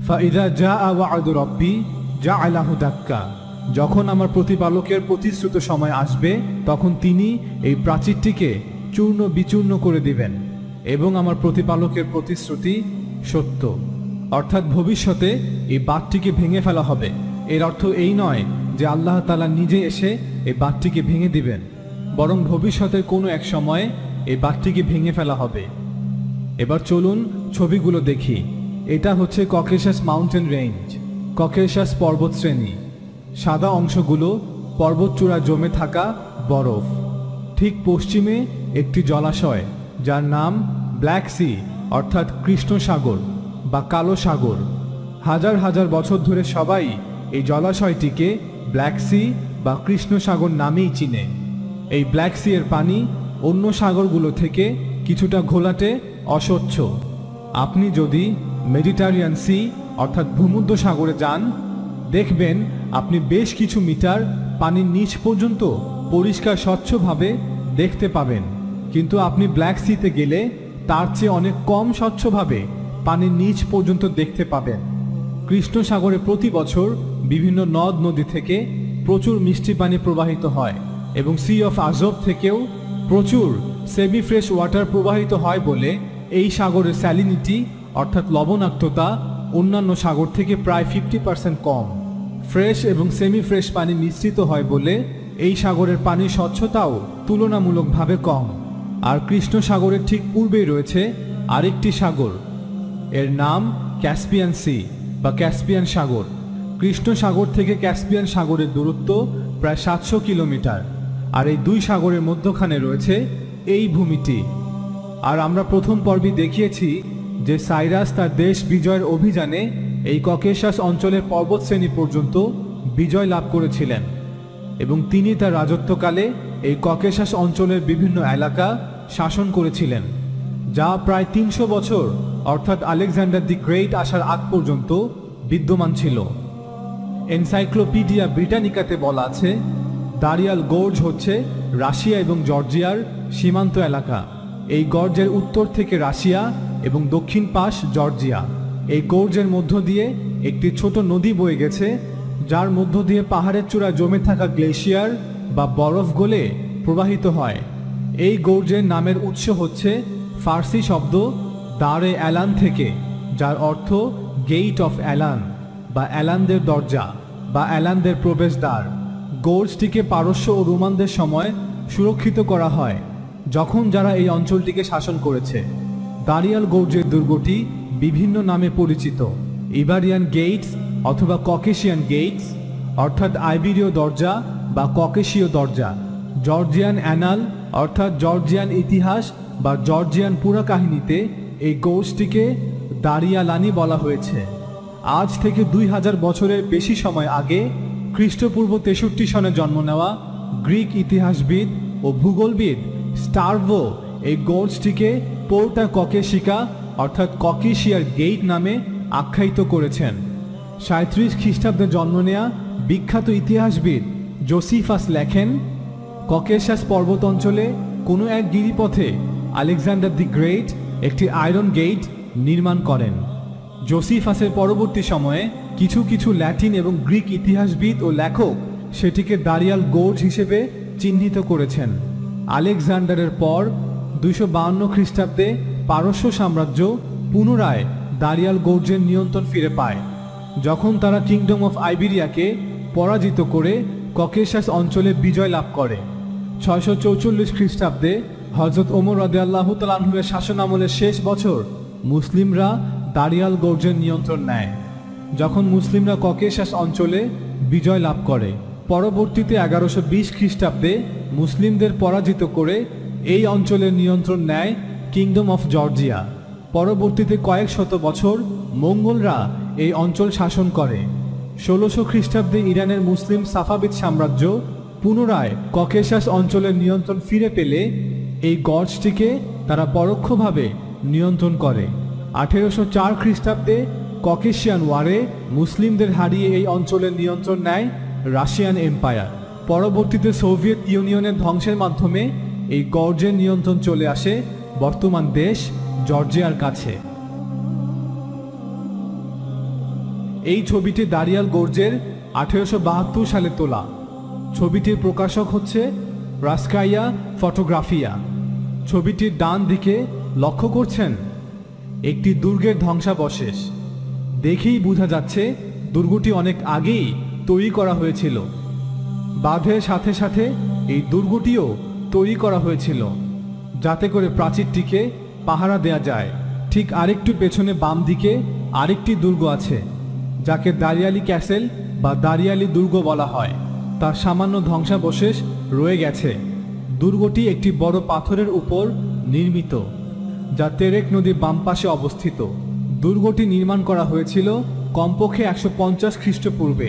ফাইদা জাআ ওয়া'দু রব্বি জাআলাহু দাক্কা, যখন আমার প্রতিপালকের প্রতিশ্রুত সময় আসবে তখন তিনি এই প্রাচীরটিকে চূর্ণ বিচূর্ণ করে দিবেন, এবং আমার প্রতিপালকের প্রতিশ্রুতি সত্য, অর্থাৎ ভবিষ্যতে এই বাঁধটিকে ভেঙে ফেলা হবে। এর অর্থ এই নয় যে আল্লাহ তাআলা নিজে এসে এই বাঁধটিকে ভেঙে দিবেন, বরং ভবিষ্যতের কোনো এক সময়ে এই বাঁধটিকে ভেঙে ফেলা হবে। এবার চলুন ছবিগুলো দেখি। এটা হচ্ছে ককেশাস মাউন্টেন রেঞ্জ, ককেশাস পর্বত শ্রেণী। সাদা অংশগুলো পর্বতচূড়ায় জমে থাকা বরফ। ঠিক পশ্চিমে একটি জলাশয় যার নাম ব্ল্যাক সি, অর্থাৎ কৃষ্ণ সাগর বা কালো সাগর। হাজার হাজার বছর ধরে সবাই এই জলাশয়টিকে ব্ল্যাক সি বা কৃষ্ণ সাগর নামেই চিনে। এই ব্ল্যাক সি এর পানি অন্য সাগরগুলো থেকে কিছুটা ঘোলাটে, অস্বচ্ছ। আপনি যদি মেডিটারিয়ান সি অর্থাৎ ভূমধ্য সাগরে যান, দেখবেন আপনি বেশ কিছু মিটার পানির নিচ পর্যন্ত পরিষ্কার স্বচ্ছভাবে দেখতে পাবেন, কিন্তু আপনি ব্ল্যাক সিতে গেলে তার চেয়ে অনেক কম স্বচ্ছভাবে পানির নিচ পর্যন্ত দেখতে পাবেন। কৃষ্ণ সাগরে প্রতি বছর বিভিন্ন নদ নদী থেকে প্রচুর মিষ্টি পানি প্রবাহিত হয়, এবং সি অফ আজব থেকেও প্রচুর সেমি ফ্রেশ ওয়াটার প্রবাহিত হয় বলে এই সাগরের স্যালিনিটি অর্থাৎ লবণাক্ততা অন্যান্য সাগর থেকে প্রায় 50% কম। ফ্রেশ এবং সেমি ফ্রেশ পানি মিশ্রিত হয় বলে এই সাগরের পানির স্বচ্ছতাও তুলনামূলকভাবে কম। আর কৃষ্ণ সাগরের ঠিক পূর্বেই রয়েছে আরেকটি সাগর, এর নাম ক্যাসপিয়ান সি বা ক্যাসপিয়ান সাগর। কৃষ্ণ সাগর থেকে ক্যাসপিয়ান সাগরের দূরত্ব প্রায় 700 কিলোমিটার। আর এই দুই সাগরের মধ্যখানে রয়েছে এই ভূমিটি। আর আমরা প্রথম পর্বে দেখিয়েছি যে সাইরাস তার দেশ বিজয়ের অভিযানে এই ককেশাস অঞ্চলের পর্বতশ্রেণী পর্যন্ত বিজয় লাভ করেছিলেন এবং তিনি তার রাজত্বকালে এই ককেশাস অঞ্চলের বিভিন্ন এলাকা শাসন করেছিলেন, যা প্রায় 300 বছর অর্থাৎ আলেকজান্ডার দি গ্রেট আসার আগ পর্যন্ত বিদ্যমান ছিল। এনসাইক্লোপিডিয়া ব্রিটানিকাতে বলা আছে দারিয়াল গোর্জ হচ্ছে রাশিয়া এবং জর্জিয়ার সীমান্ত এলাকা। এই গর্জের উত্তর থেকে রাশিয়া এবং দক্ষিণ পাশ জর্জিয়া। এই গর্জের মধ্য দিয়ে একটি ছোট নদী বয়ে গেছে, যার মধ্য দিয়ে পাহাড়ের চূড়ায় জমে থাকা গ্লেশিয়ার বা বরফ গলে প্রবাহিত হয়। এই গর্জের নামের উৎস হচ্ছে ফার্সি শব্দ দারে অ্যালান থেকে, যার অর্থ গেট অফ অ্যালান বা অ্যালানদের দরজা বা অ্যালানদের প্রবেশদ্বার। গর্জটিকে পারস্য ও রোমানদের সময় সুরক্ষিত করা হয়, যখন যারা এই অঞ্চলটিকে শাসন করেছে। দারিয়াল গর্জের দুর্গটি বিভিন্ন নামে পরিচিত: ইবারিয়ান গেটস অথবা ককেশিয়ান গেটস অর্থাৎ আইবেরীয় দরজা বা ককেশীয় দরজা, জর্জিয়ান অ্যানাল অর্থাৎ জর্জিয়ান ইতিহাস বা জর্জিয়ান পুরাকাহিনীতে এই গর্জটিকে দারিয়ালানি বলা হয়েছে। আজ থেকে 2000 বছরের বেশি সময় আগে খ্রিস্টপূর্ব 63 সনে জন্ম নেওয়া গ্রিক ইতিহাসবিদ ও ভূগোলবিদ স্টার্ভো এই গর্জটিকে পোর্টা ককেশিকা অর্থাৎ ককেশিয়ার গেট নামে আখ্যায়িত করেছেন। 37 খ্রিস্টাব্দে জন্ম নেয়া বিখ্যাত ইতিহাসবিদ জোসিফাস লেখেন, ককেশাস পর্বত অঞ্চলে কোনো এক গিরিপথে আলেকজান্ডার দি গ্রেট একটি আয়রন গেট নির্মাণ করেন। জোসিফাসের পরবর্তী সময়ে কিছু কিছু ল্যাটিন এবং গ্রিক ইতিহাসবিদ ও লেখক সেটিকে দারিয়াল গোর্জ হিসেবে চিহ্নিত করেছেন। আলেকজান্ডারের পর 252 খ্রিস্টাব্দে পারস্য সাম্রাজ্য পুনরায় দারিয়াল গোর্জের নিয়ন্ত্রণ ফিরে পায়, যখন তারা কিংডম অফ আইবেরিয়াকে পরাজিত করে ককেশাস অঞ্চলে বিজয় লাভ করে। 644 খ্রিস্টাব্দে হযরত ওমর রাদিয়াল্লাহু তাআলা আনহুর শাসন আমলের শেষ বছর মুসলিমরা দারিয়াল গোর্জের নিয়ন্ত্রণ নেয়, যখন মুসলিমরা ককেশাস অঞ্চলে বিজয় লাভ করে। পরবর্তীতে 1120 খ্রিস্টাব্দে মুসলিমদের পরাজিত করে এই অঞ্চলের নিয়ন্ত্রণ নেয় কিংডম অফ জর্জিয়া। পরবর্তীতে কয়েক শত বছর মঙ্গলরা এই অঞ্চল শাসন করে। 1600 খ্রিস্টাব্দে ইরানের মুসলিম সাফাবিদ সাম্রাজ্য পুনরায় ককেশাস অঞ্চলের নিয়ন্ত্রণ ফিরে পেলে এই গর্জটিকে তারা পরোক্ষভাবে নিয়ন্ত্রণ করে। 1804 খ্রিস্টাব্দে ককেশিয়ান ওয়ারে মুসলিমদের হারিয়ে এই অঞ্চলের নিয়ন্ত্রণ নেয় রাশিয়ান এম্পায়ার। পরবর্তীতে সোভিয়েত ইউনিয়নের ধ্বংসের মাধ্যমে এই গর্জের নিয়ন্ত্রণ চলে আসে বর্তমান দেশ জর্জিয়ার কাছে। এই ছবিটি দারিয়াল গোর্জের 1872 সালে তোলা। ছবিটির প্রকাশক হচ্ছে রাস্কাইয়া ফটোগ্রাফিয়া। ছবিটির ডান দিকে লক্ষ্য করছেন একটি দুর্গের ধ্বংসাবশেষ। দেখেই বোঝা যাচ্ছে দুর্গটি অনেক আগেই তৈরি করা হয়েছিল। বাঁধের সাথে সাথে এই দুর্গটিও তৈরি করা হয়েছিল, যাতে করে প্রাচীরটিকে পাহারা দেয়া যায়। ঠিক আরেকটু পেছনে বাম দিকে আরেকটি দুর্গ আছে, যাকে দারিয়ালি ক্যাসেল বা দারিয়ালি দুর্গ বলা হয়। তার সামান্য ধ্বংসাবশেষ রয়ে গেছে। দুর্গটি একটি বড় পাথরের উপর নির্মিত, যা তেরেক নদীর বাম পাশে অবস্থিত। দুর্গটি নির্মাণ করা হয়েছিল কমপক্ষে 150 খ্রিস্টপূর্বে,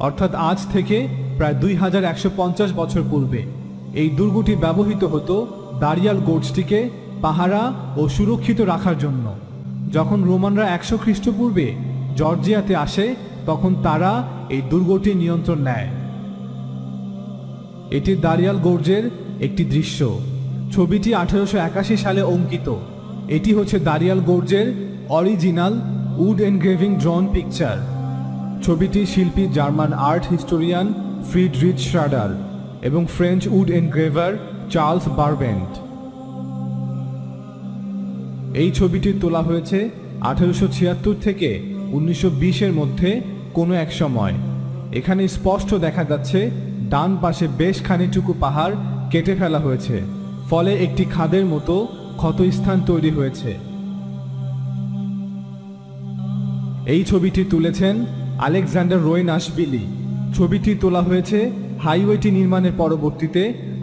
অর্থাৎ আজ থেকে প্রায় 2150 বছর পূর্বে। এই দুর্গটি ব্যবহৃত হতো দারিয়াল গোর্জটিকে পাহারা ও সুরক্ষিত রাখার জন্য। যখন রোমানরা 100 খ্রিস্টপূর্বে জর্জিয়াতে আসে, তখন তারা এই দুর্গটি নিয়ন্ত্রণ নেয়। এটি দারিয়াল গোর্জের একটি দৃশ্য। ছবিটি 1881 সালে অঙ্কিত। এটি হচ্ছে দারিয়াল গোর্জের original wood engraving drawn picture. ছবিটির শিল্পী German art historian Friedrich Schrader এবং French wood engraver Charles Barbant. এই ছবিটি তোলা হয়েছে 1876 থেকে 1920-এর মধ্যে কোনো এক সময়। এখানে স্পষ্ট দেখা যাচ্ছে ডান পাশে বেশ খানিকটুকু পাহাড় কেটে ফেলা হয়েছে, ফলে একটি খাদের মতো ক্ষতস্থান তৈরি হয়েছে। এই ছবিটি তুলেছেন আলেকজান্ডার রোয়েনাশভিলি। ছবিটি তোলা হয়েছে হাইওয়েটি নির্মাণের পরবর্তীতে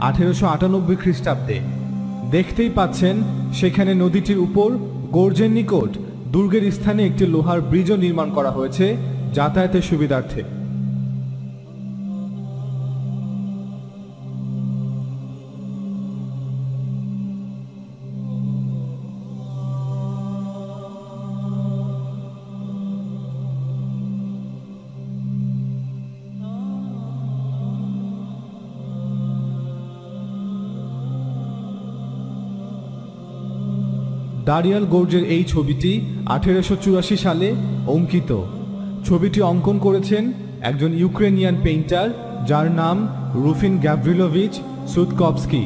1898 খ্রিস্টাব্দে। দেখতেই পাচ্ছেন সেখানে নদীটির উপর গোর্জের নিকট দুর্গের স্থানে একটি লোহার ব্রিজও নির্মাণ করা হয়েছে যাতায়াতের সুবিধার্থে। দারিয়াল গোর্জের এই ছবিটি 1884 সালে অঙ্কিত। ছবিটি অঙ্কন করেছেন একজন ইউক্রেনিয়ান পেইন্টার যার নাম রুফিন গ্যাভরিলোভিচ সুতকভস্কি।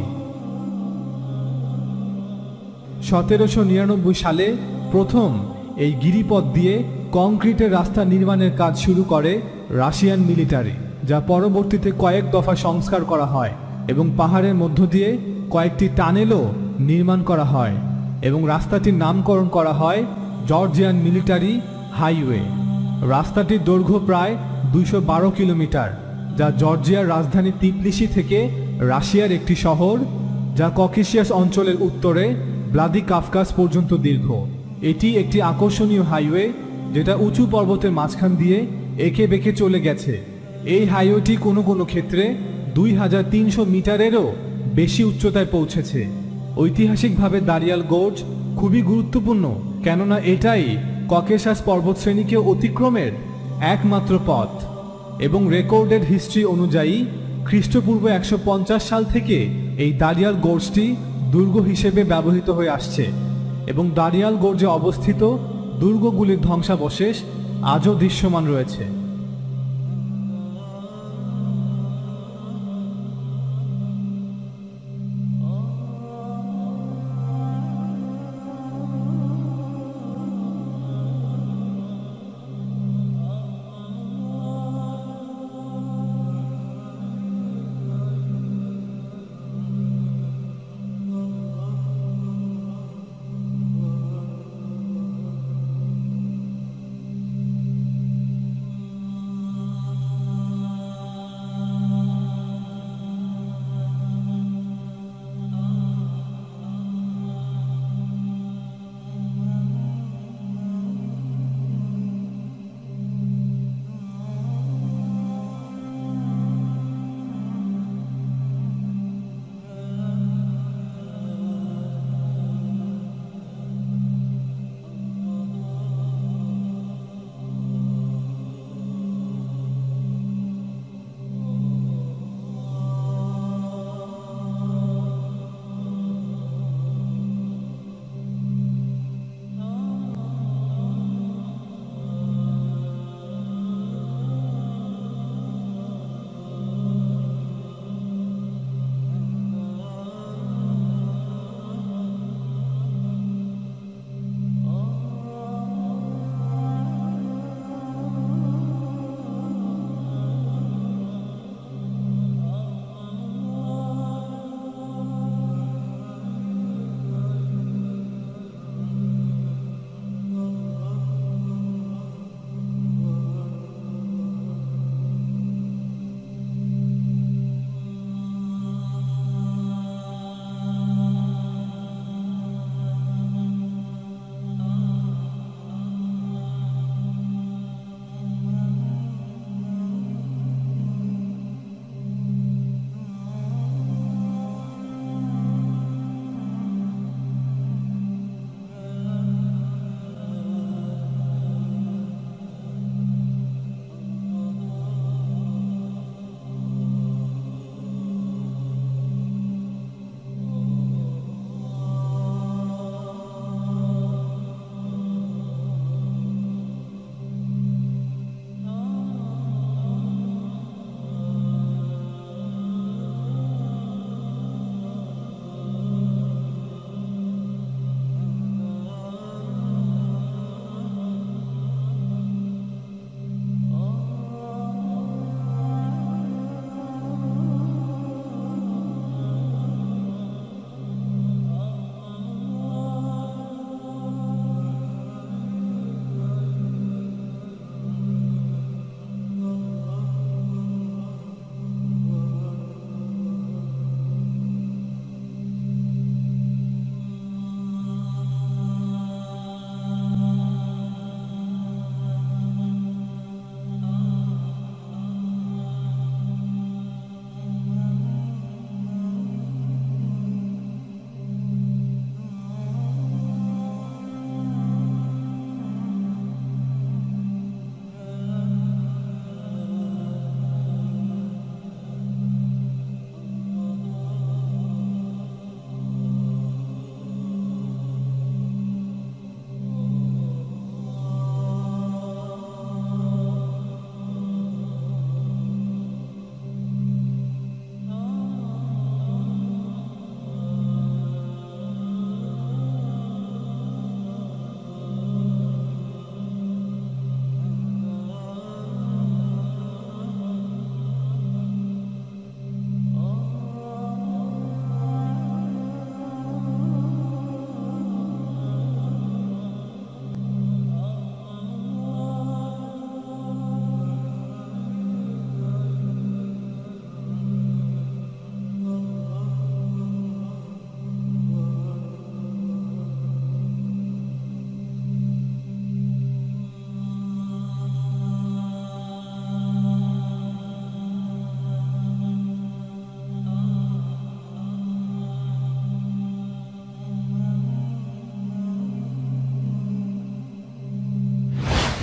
1799 সালে প্রথম এই গিরিপথ দিয়ে কংক্রিটের রাস্তা নির্মাণের কাজ শুরু করে রাশিয়ান মিলিটারি, যা পরবর্তীতে কয়েক দফা সংস্কার করা হয় এবং পাহাড়ের মধ্য দিয়ে কয়েকটি টানেলও নির্মাণ করা হয় এবং রাস্তাটির নামকরণ করা হয় জর্জিয়ান মিলিটারি হাইওয়ে। রাস্তাটির দৈর্ঘ্য প্রায় 212 কিলোমিটার, যা জর্জিয়ার রাজধানী তিবলিসি থেকে রাশিয়ার একটি শহর যা ককেশিয়াস অঞ্চলের উত্তরে ভ্লাদিকাফকাস পর্যন্ত দীর্ঘ। এটি একটি আকর্ষণীয় হাইওয়ে যেটা উঁচু পর্বতের মাঝখান দিয়ে এঁকে বেঁকে চলে গেছে। এই হাইওয়েটি কোনো কোনো ক্ষেত্রে 2300 মিটারেরও বেশি উচ্চতায় পৌঁছেছে। ঐতিহাসিকভাবে দারিয়াল গোর্জ খুবই গুরুত্বপূর্ণ, কেননা এটাই ককেশাস পর্বতশ্রেণীকে অতিক্রমের একমাত্র পথ এবং রেকর্ডেড হিস্ট্রি অনুযায়ী খ্রিস্টপূর্ব 150 সাল থেকে এই দারিয়াল গোর্জটি দুর্গ হিসেবে ব্যবহৃত হয়ে আসছে এবং দারিয়াল গোর্জে অবস্থিত দুর্গগুলির ধ্বংসাবশেষ আজও দৃশ্যমান রয়েছে।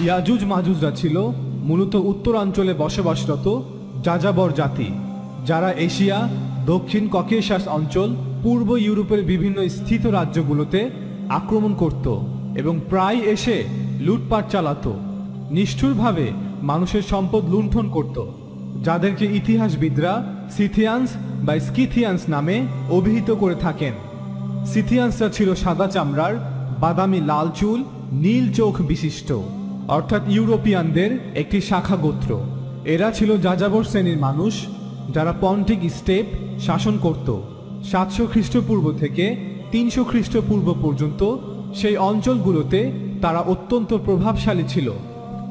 ইয়াজুজ মাজুজরা ছিল মূলত উত্তরাঞ্চলে বসবাসরত যাযাবর জাতি, যারা এশিয়া, দক্ষিণ ককেশাস অঞ্চল, পূর্ব ইউরোপের বিভিন্ন স্থিত রাজ্যগুলোতে আক্রমণ করত এবং প্রায় এসে লুটপাট চালাতো, নিষ্ঠুরভাবে মানুষের সম্পদ লুণ্ঠন করত, যাদেরকে ইতিহাসবিদরা সিথিয়ানস বা স্কিথিয়ানস নামে অভিহিত করে থাকেন। সিথিয়ানসরা ছিল সাদা চামড়ার, বাদামি লাল চুল, নীল চোখ বিশিষ্ট, অর্থাৎ ইউরোপিয়ানদের একটি শাখা গোত্র। এরা ছিল যাযাবর শ্রেণীর মানুষ, যারা পন্টিক স্টেপ শাসন করত। 700 খ্রিস্টপূর্ব থেকে 300 খ্রিস্টপূর্ব পর্যন্ত সেই অঞ্চলগুলোতে তারা অত্যন্ত প্রভাবশালী ছিল।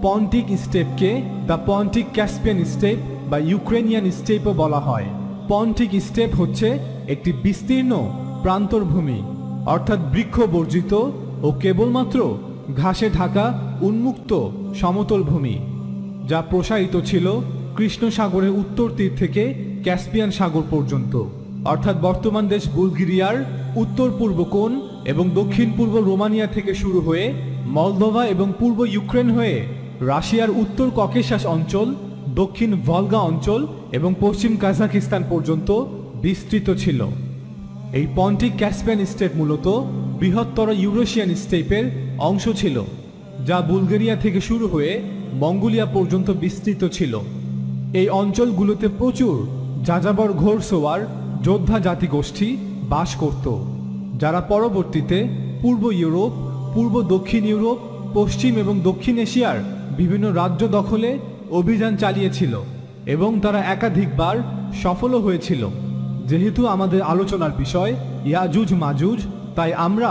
পন্টিক স্টেপকে দ্য পন্টিক ক্যাসপিয়ান স্টেপ বা ইউক্রেনিয়ান স্টেপও বলা হয়। পন্টিক স্টেপ হচ্ছে একটি বিস্তীর্ণ প্রান্তরভূমি, অর্থাৎ বৃক্ষ বর্জিত ও কেবলমাত্র ঘাসে ঢাকা উন্মুক্ত সমতল ভূমি, যা প্রসারিত ছিল কৃষ্ণ সাগরের উত্তর তীর থেকে ক্যাসপিয়ান সাগর পর্যন্ত, অর্থাৎ বর্তমান দেশ বুলগেরিয়ার উত্তর পূর্ব কোণ এবং দক্ষিণ পূর্ব রোমানিয়া থেকে শুরু হয়ে মলদোভা এবং পূর্ব ইউক্রেন হয়ে রাশিয়ার উত্তর ককেশাস অঞ্চল, দক্ষিণ ভলগা অঞ্চল এবং পশ্চিম কাজাকিস্তান পর্যন্ত বিস্তৃত ছিল। এই পন্টিক ক্যাসপিয়ান স্টেপ মূলত বৃহত্তর ইউরেশিয়ান স্টেপের অংশ ছিল, যা বুলগেরিয়া থেকে শুরু হয়ে মঙ্গোলিয়া পর্যন্ত বিস্তৃত ছিল। এই অঞ্চলগুলোতে প্রচুর যাযাবর ঘোড়সওয়ার যোদ্ধা জাতিগোষ্ঠী বাস করত, যারা পরবর্তীতে পূর্ব ইউরোপ, পূর্ব দক্ষিণ ইউরোপ, পশ্চিম এবং দক্ষিণ এশিয়ার বিভিন্ন রাজ্য দখলে অভিযান চালিয়েছিল এবং তারা একাধিকবার সফলও হয়েছিল। যেহেতু আমাদের আলোচনার বিষয় ইয়াজুজ মাজুজ, তাই আমরা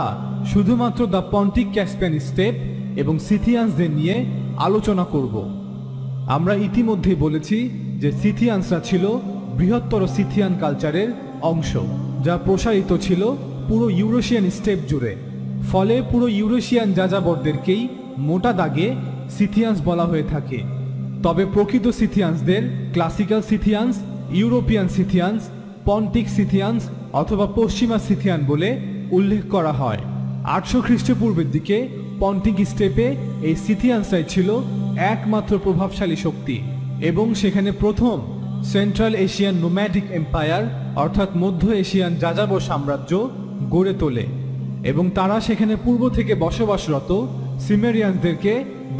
শুধুমাত্র দ্য পন্টিক ক্যাসপিয়ান স্টেপ এবং সিথিয়ানসদের নিয়ে আলোচনা করব। আমরা ইতিমধ্যে বলেছি যে সিথিয়ানসরা ছিল বৃহত্তর সিথিয়ান কালচারের অংশ, যা প্রসারিত ছিল পুরো ইউরেশিয়ান স্টেপ জুড়ে। ফলে পুরো ইউরেশিয়ান যাযাবরদেরকেই মোটা দাগে সিথিয়ানস বলা হয়ে থাকে। তবে প্রকৃত সিথিয়ানসদের ক্লাসিক্যাল সিথিয়ানস, ইউরোপিয়ান সিথিয়ানস, পন্টিক সিথিয়ানস অথবা পশ্চিমা সিথিয়ান বলে উল্লেখ করা হয়। 800 খ্রিস্টপূর্বের দিকে পন্টিক স্টেপে এই সিথিয়ানসরাই ছিল একমাত্র প্রভাবশালী শক্তি এবং সেখানে প্রথম সেন্ট্রাল এশিয়ান নোম্যাডিক এম্পায়ার অর্থাৎ মধ্য এশিয়ান যাযাবর সাম্রাজ্য গড়ে তোলে এবং তারা সেখানে পূর্ব থেকে বসবাসরত সিমেরিয়ানসদেরকে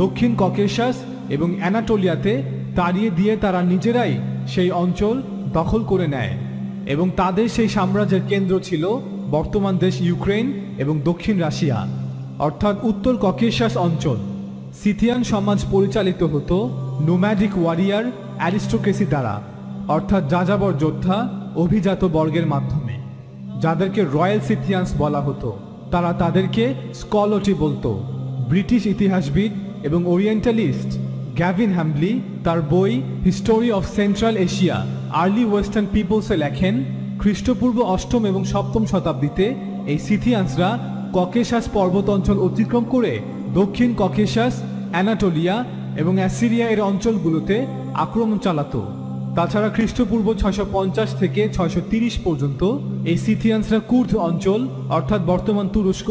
দক্ষিণ ককেশাস এবং অ্যানাটোলিয়াতে তাড়িয়ে দিয়ে তারা নিজেরাই সেই অঞ্চল দখল করে নেয় এবং তাদের সেই সাম্রাজ্যের কেন্দ্র ছিল বর্তমান দেশ ইউক্রেন এবং দক্ষিণ রাশিয়া, অর্থাৎ উত্তর ককেশাস অঞ্চল। সিথিয়ান সমাজ পরিচালিত হতো নোম্যাডিক ওয়ারিয়ার অ্যারিস্টোক্রেসি দ্বারা, অর্থাৎ যাযাবর যোদ্ধা অভিজাত বর্গের মাধ্যমে, যাদেরকে রয়্যাল সিথিয়ানস বলা হতো। তারা তাদেরকে স্কলটি বলতো। ব্রিটিশ ইতিহাসবিদ এবং ওরিয়েন্টালিস্ট গ্যাভিন হ্যাম্বলি তার বই history of Central Asia early western পিপলসে লেখেন, খ্রিস্টপূর্ব 8ম এবং 7ম শতাব্দীতে এই সিথিয়ানসরা ককেশাস পর্বত অঞ্চল অতিক্রম করে দক্ষিণ ককেশাস, অ্যানাটোলিয়া এবং অ্যাসিরিয়া এর অঞ্চলগুলোতে আক্রমণ চালাতো। তাছাড়া খ্রিস্টপূর্ব 650 থেকে 630 পর্যন্ত এই সিথিয়ানসরা কুর্দ অঞ্চল অর্থাৎ বর্তমান তুরস্ক,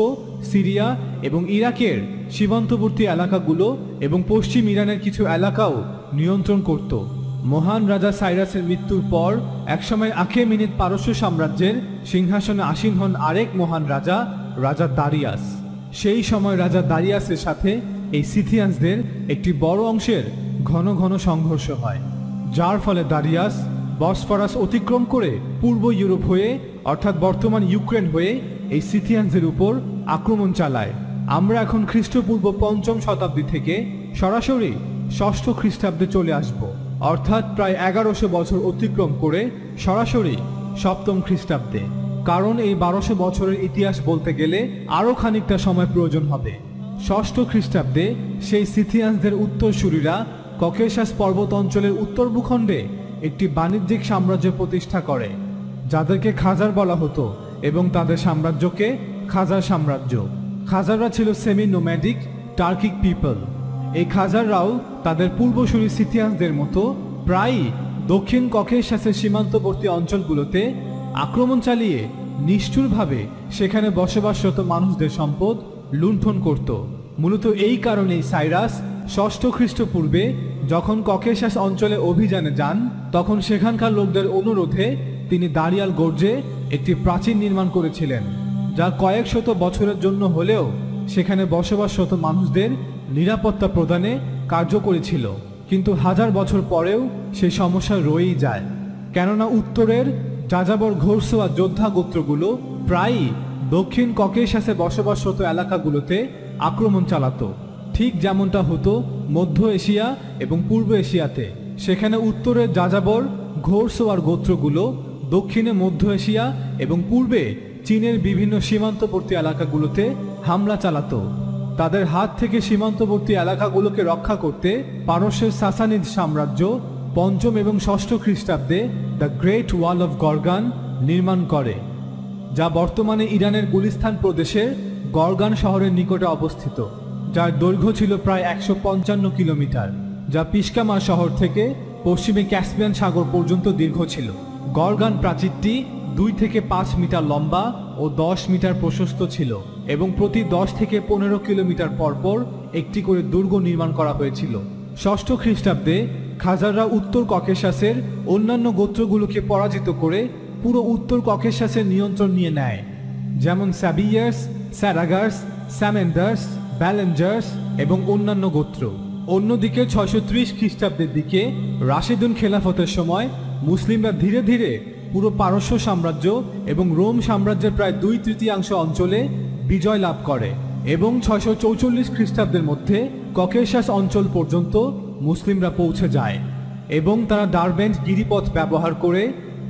সিরিয়া এবং ইরাকের সীমান্তবর্তী এলাকাগুলো এবং পশ্চিম ইরানের কিছু এলাকাও নিয়ন্ত্রণ করত। মহান রাজা সাইরাসের মৃত্যুর পর একসময় আখেমেনিদ পারস্য সাম্রাজ্যের সিংহাসনে আসীন হন আরেক মহান রাজা, রাজা দারিয়াস। সেই সময় রাজা দারিয়াসের সাথে এই সিথিয়ানসদের একটি বড় অংশের ঘন ঘন সংঘর্ষ হয়, যার ফলে দারিয়াস বসফরাস অতিক্রম করে পূর্ব ইউরোপ হয়ে অর্থাৎ বর্তমান ইউক্রেন হয়ে এই সিথিয়ানসদের উপর আক্রমণ চালায়। আমরা এখন খ্রিস্টপূর্ব 5ম শতাব্দী থেকে সরাসরি 6ষ্ঠ খ্রিস্টাব্দে চলে আসব, অর্থাৎ প্রায় 1100 বছর অতিক্রম করে সরাসরি 7ম খ্রিস্টাব্দে। কারণ এই 1200 বছরের ইতিহাস বলতে গেলে আরও খানিকটা সময় প্রয়োজন হবে। 6ষ্ঠ খ্রিস্টাব্দে সেই সিথিয়ানসদের উত্তরসূরিরা ককেশাস পর্বত অঞ্চলের উত্তর ভূখণ্ডে একটি বাণিজ্যিক সাম্রাজ্য প্রতিষ্ঠা করে, যাদেরকে খাজার বলা হতো এবং তাদের সাম্রাজ্যকে খাজার সাম্রাজ্য। খাজাররা ছিল সেমি নোম্যাডিক টার্কিক পিপল। এই খাজাররাও তাদের পূর্বসূরি সিথিয়ানসদের মতো প্রায়ই দক্ষিণ ককেশাসের সীমান্তবর্তী অঞ্চলগুলোতে আক্রমণ চালিয়ে নিষ্ঠুরভাবে সেখানে বসবাসরত মানুষদের সম্পদ লুণ্ঠন করত। মূলত এই কারণেই সাইরাস ষষ্ঠ খ্রিস্টপূর্বে যখন ককেশাস অঞ্চলে অভিযানে যান, তখন সেখানকার লোকদের অনুরোধে তিনি দারিয়াল গোর্জে একটি প্রাচীর নির্মাণ করেছিলেন, যা কয়েক শত বছরের জন্য হলেও সেখানে বসবাসরত মানুষদের নিরাপত্তা প্রদানে কার্যকরী ছিল। কিন্তু হাজার বছর পরেও সেই সমস্যা রয়েই যায়, কেননা উত্তরের যাযাবর ঘোড়সওয়া যোদ্ধা গোত্রগুলো প্রায়ই দক্ষিণ ককেশাসে বসবাসরত এলাকাগুলোতে আক্রমণ চালাতো, ঠিক যেমনটা হতো মধ্য এশিয়া এবং পূর্ব এশিয়াতে। সেখানে উত্তরের যাযাবর ঘোড়সওয়ার গোত্রগুলো দক্ষিণে মধ্য এশিয়া এবং পূর্বে চীনের বিভিন্ন সীমান্তবর্তী এলাকাগুলোতে হামলা চালাতো। তাদের হাত থেকে সীমান্তবর্তী এলাকাগুলোকে রক্ষা করতে পারস্যের সাসানিদ সাম্রাজ্য পঞ্চম এবং ষষ্ঠ খ্রিস্টাব্দে দ্য গ্রেট ওয়াল অফ গরগান নির্মাণ করে, যা বর্তমানে ইরানের গুলিস্তান প্রদেশের গরগান শহরের নিকটে অবস্থিত, যার দৈর্ঘ্য ছিল প্রায় 155 কিলোমিটার, যা পিসকামা শহর থেকে পশ্চিমে ক্যাসপিয়ান সাগর পর্যন্ত দীর্ঘ ছিল। গরগান প্রাচীরটি 2 থেকে 5 মিটার লম্বা ও 10 মিটার প্রশস্ত ছিল এবং প্রতি 10 থেকে 15 কিলোমিটার পরপর একটি করে দুর্গ নির্মাণ করা হয়েছিল। ষষ্ঠ খ্রিস্টাব্দে খাজাররা উত্তর ককেশাসের অন্যান্য গোত্রগুলোকে পরাজিত করে পুরো উত্তর ককেশাসের নিয়ন্ত্রণ নিয়ে নেয়, যেমন স্যাবিয়ার্স, স্যারাগার্স, স্যামেন্ডার্স, ব্যালেঞ্জার্স এবং অন্যান্য গোত্র। অন্যদিকে 630 খ্রিস্টাব্দের দিকে রাশিদুন খেলাফতের সময় মুসলিমরা ধীরে ধীরে পুরো পারস্য সাম্রাজ্য এবং রোম সাম্রাজ্যের প্রায় 2/3 অঞ্চলে বিজয় লাভ করে এবং 644 খ্রিস্টাব্দের মধ্যে ককেশাস অঞ্চল পর্যন্ত মুসলিমরা পৌঁছে যায় এবং তারা ডারবেন্ট গিরিপথ ব্যবহার করে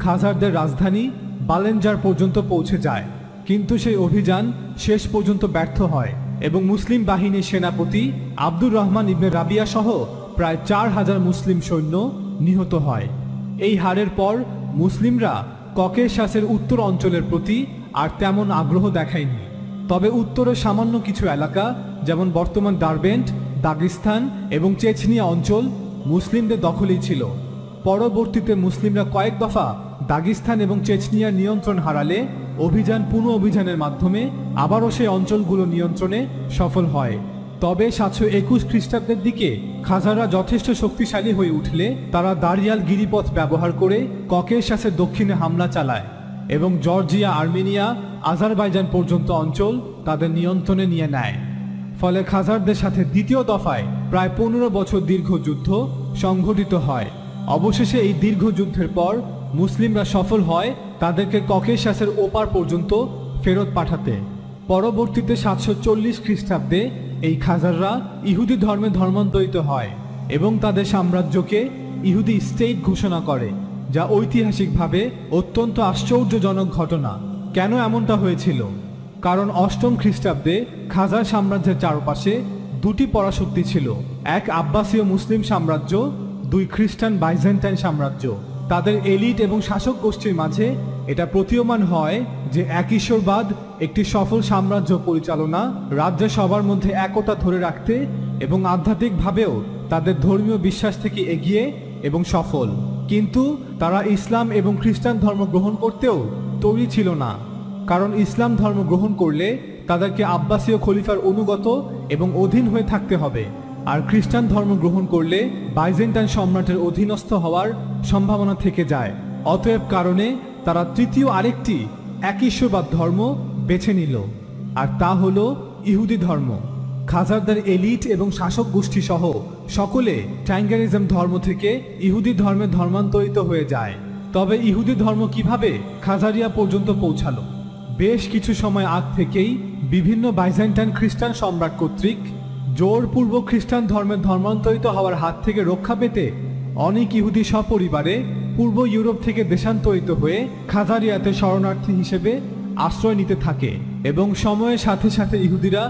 খাজারদের রাজধানী বালেঞ্জার পর্যন্ত পৌঁছে যায়। কিন্তু সেই অভিযান শেষ পর্যন্ত ব্যর্থ হয় এবং মুসলিম বাহিনীর সেনাপতি আব্দুর রহমান ইবনে রাবিয়া সহ প্রায় 4000 মুসলিম সৈন্য নিহত হয়। এই হারের পর মুসলিমরা ককেশাসের উত্তর অঞ্চলের প্রতি আর তেমন আগ্রহ দেখায়নি, তবে উত্তরের সামান্য কিছু এলাকা যেমন বর্তমান ডারবেন্ট, দাগিস্তান এবং চেচনিয়া অঞ্চল মুসলিমদের দখলেই ছিল। পরবর্তীতে মুসলিমরা কয়েক দফা দাগিস্তান এবং চেচনিয়ার নিয়ন্ত্রণ হারালে পুনঃ অভিযানের মাধ্যমে আবারও সেই অঞ্চলগুলো নিয়ন্ত্রণে সফল হয়। তবে 721 খ্রিস্টাব্দের দিকে খাজাররা যথেষ্ট শক্তিশালী হয়ে উঠলে তারা দারিয়াল গিরিপথ ব্যবহার করে ককেশাসের দক্ষিণে হামলা চালায় এবং জর্জিয়া, আর্মেনিয়া, আজারবাইজান পর্যন্ত অঞ্চল তাদের নিয়ন্ত্রণে নিয়ে নেয়। ফলে খাজারদের সাথে দ্বিতীয় দফায় প্রায় 15 বছর দীর্ঘ যুদ্ধ সংঘটিত হয়। অবশেষে এই দীর্ঘ যুদ্ধের পর মুসলিমরা সফল হয় তাদেরকে ককেশাসের ওপার পর্যন্ত ফেরত পাঠাতে। পরবর্তীতে 740 খ্রিস্টাব্দে এই খাজাররা ইহুদি ধর্মে ধর্মান্তরিত হয় এবং তাদের সাম্রাজ্যকে ইহুদি স্টেট ঘোষণা করে, যা ঐতিহাসিকভাবে অত্যন্ত আশ্চর্যজনক ঘটনা। কেন এমনটা হয়েছিল? কারণ অষ্টম খ্রিস্টাব্দে খাজার সাম্রাজ্যের চারপাশে দুটি পরাশক্তি ছিল, এক আব্বাসীয় মুসলিম সাম্রাজ্য, 2 খ্রিস্টান বাইজেন্টাইন সাম্রাজ্য। তাদের এলিট এবং শাসক গোষ্ঠীর মাঝে এটা প্রতীয়মান হয় যে এক ঈশ্বরবাদ একটি সফল সাম্রাজ্য পরিচালনা, রাজ্যে সবার মধ্যে একতা ধরে রাখতে এবং আধ্যাত্মিকভাবেও তাদের ধর্মীয় বিশ্বাস থেকে এগিয়ে এবং সফল। কিন্তু তারা ইসলাম এবং খ্রিস্টান ধর্ম গ্রহণ করতেও তৈরি ছিল না, কারণ ইসলাম ধর্ম গ্রহণ করলে তাদেরকে আব্বাসীয় খলিফার অনুগত এবং অধীন হয়ে থাকতে হবে, আর খ্রিস্টান ধর্ম গ্রহণ করলে বাইজেন্টাইন সম্রাটের অধীনস্থ হওয়ার সম্ভাবনা থেকে যায়। অতএব কারণে তারা তৃতীয় আরেকটি এক ঈশ্বরবাদ ধর্ম বেছে নিল, আর তা হলো ইহুদি ধর্ম। খাজারদের এলিট এবং শাসক গোষ্ঠী সহ সকলে ট্যাঙ্গারিজম ধর্ম থেকে ইহুদি ধর্মে ধর্মান্তরিত হয়ে যায়। তবে ইহুদি ধর্ম কিভাবে খাজারিয়া পর্যন্ত পৌঁছালো? বেশ কিছু সময় আগ থেকেই বিভিন্ন বাইজেন্টাইন খ্রিস্টান সম্রাট কর্তৃক জোরপূর্বক খ্রিস্টান ধর্মে ধর্মান্তরিত হওয়ার হাত থেকে রক্ষা পেতে অনেক ইহুদি সপরিবারে পূর্ব ইউরোপ থেকে দেশান্তরিত হয়ে খাজারিয়াতে শরণার্থী হিসেবে আশ্রয় নিতে থাকে এবং সময়ের সাথে সাথে ইহুদিরা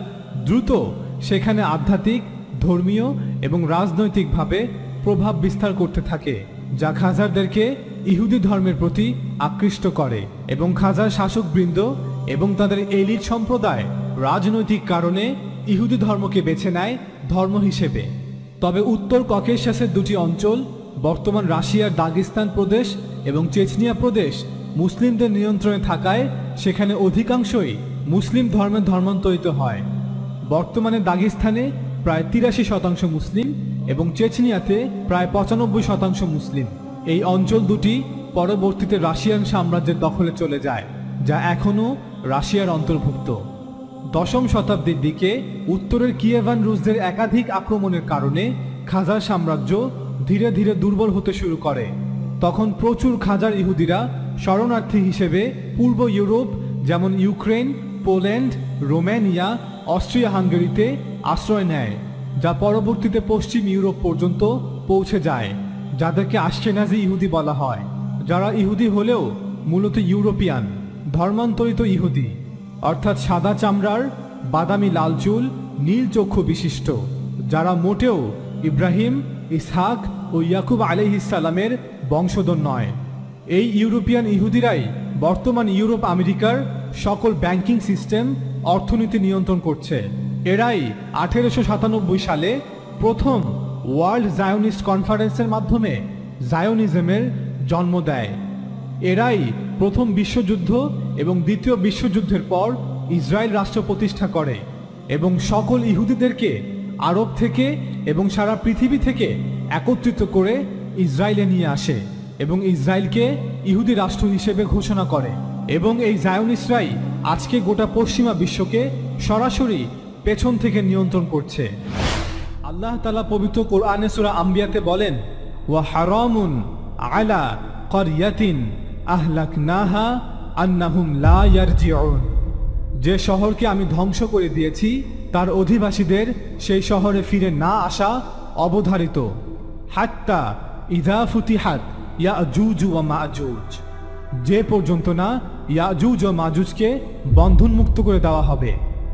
দ্রুত সেখানে আধ্যাত্মিক, ধর্মীয় এবং রাজনৈতিকভাবে প্রভাব বিস্তার করতে থাকে, যা খাজারদেরকে ইহুদি ধর্মের প্রতি আকৃষ্ট করে এবং খাজার শাসকবৃন্দ এবং তাদের এলিট সম্প্রদায় রাজনৈতিক কারণে ইহুদি ধর্মকে বেছে নেয় ধর্ম হিসেবে। তবে উত্তর ককেশাসের দুটি অঞ্চল, বর্তমান রাশিয়ার দাগিস্তান প্রদেশ এবং চেচনিয়া প্রদেশ, মুসলিমদের নিয়ন্ত্রণে থাকায় সেখানে অধিকাংশই মুসলিম ধর্মে ধর্মান্তরিত হয়। বর্তমানে দাগিস্তানে প্রায় 83% মুসলিম এবং চেচনিয়াতে প্রায় 95% মুসলিম। এই অঞ্চল দুটি পরবর্তীতে রাশিয়ান সাম্রাজ্যের দখলে চলে যায়, যা এখনও রাশিয়ার অন্তর্ভুক্ত। 10ম শতাব্দীর দিকে উত্তরের কিয়েভান রুশদের একাধিক আক্রমণের কারণে খাজার সাম্রাজ্য ধীরে ধীরে দুর্বল হতে শুরু করে। তখন প্রচুর খাজার ইহুদিরা শরণার্থী হিসেবে পূর্ব ইউরোপ যেমন ইউক্রেন, পোল্যান্ড, রোমানিয়া, অস্ট্রিয়া হাঙ্গেরিতে আশ্রয় নেয়, যা পরবর্তীতে পশ্চিম ইউরোপ পর্যন্ত পৌঁছে যায়, যাদেরকে আশকেনাজি ইহুদি বলা হয়, যারা ইহুদি হলেও মূলত ইউরোপিয়ান ধর্মান্তরিত ইহুদি, অর্থাৎ সাদা চামড়ার, বাদামি লাল চুল, নীল চক্ষু বিশিষ্ট, যারা মোটেও ইব্রাহিম, ইসহাক ও ইয়াকুব আলাইহিস সালামের বংশধর নয়। এই ইউরোপিয়ান ইহুদিরাই বর্তমান ইউরোপ আমেরিকার সকল ব্যাংকিং সিস্টেম, অর্থনীতি নিয়ন্ত্রণ করছে। এরাই 1897 সালে প্রথম ওয়ার্ল্ড জায়োনিস্ট কনফারেন্সের মাধ্যমে জায়োনিজমের জন্ম দেয়। এরাই প্রথম বিশ্বযুদ্ধ এবং দ্বিতীয় বিশ্বযুদ্ধের পর ইসরায়েল রাষ্ট্র প্রতিষ্ঠা করে এবং সকল ইহুদিদেরকে আরব থেকে এবং সারা পৃথিবী থেকে একত্রিত করে ইসরায়েলে নিয়ে আসে এবং ইসরায়েলকে ইহুদি রাষ্ট্র হিসেবে ঘোষণা করে। এবং এই জায়োনিস্টরাই আজকে গোটা পশ্চিমা বিশ্বকে সরাসরি পেছন থেকে নিয়ন্ত্রণ করছে। আল্লাহ তাআলা পবিত্র কোরআনে সূরা আম্বিয়াতে বলেন, ওয়া হারামুন আলা ক্বরিয়াতিন আহলাকনাহা আন্নাহুম লা ইয়ারজিউন। যে শহরকে আমি ধ্বংস করে দিয়েছি তার অধিবাসীদের সেই শহরে ফিরে না আসা অবধারিত। হাত্তা ইযা ফুতিহাত ইয়াজুজ ওয়া মাজুজ, যে পর্যন্ত না ইয়াজুজ ও মাজুজকে বন্ধনমুক্ত করে দেওয়া হবে।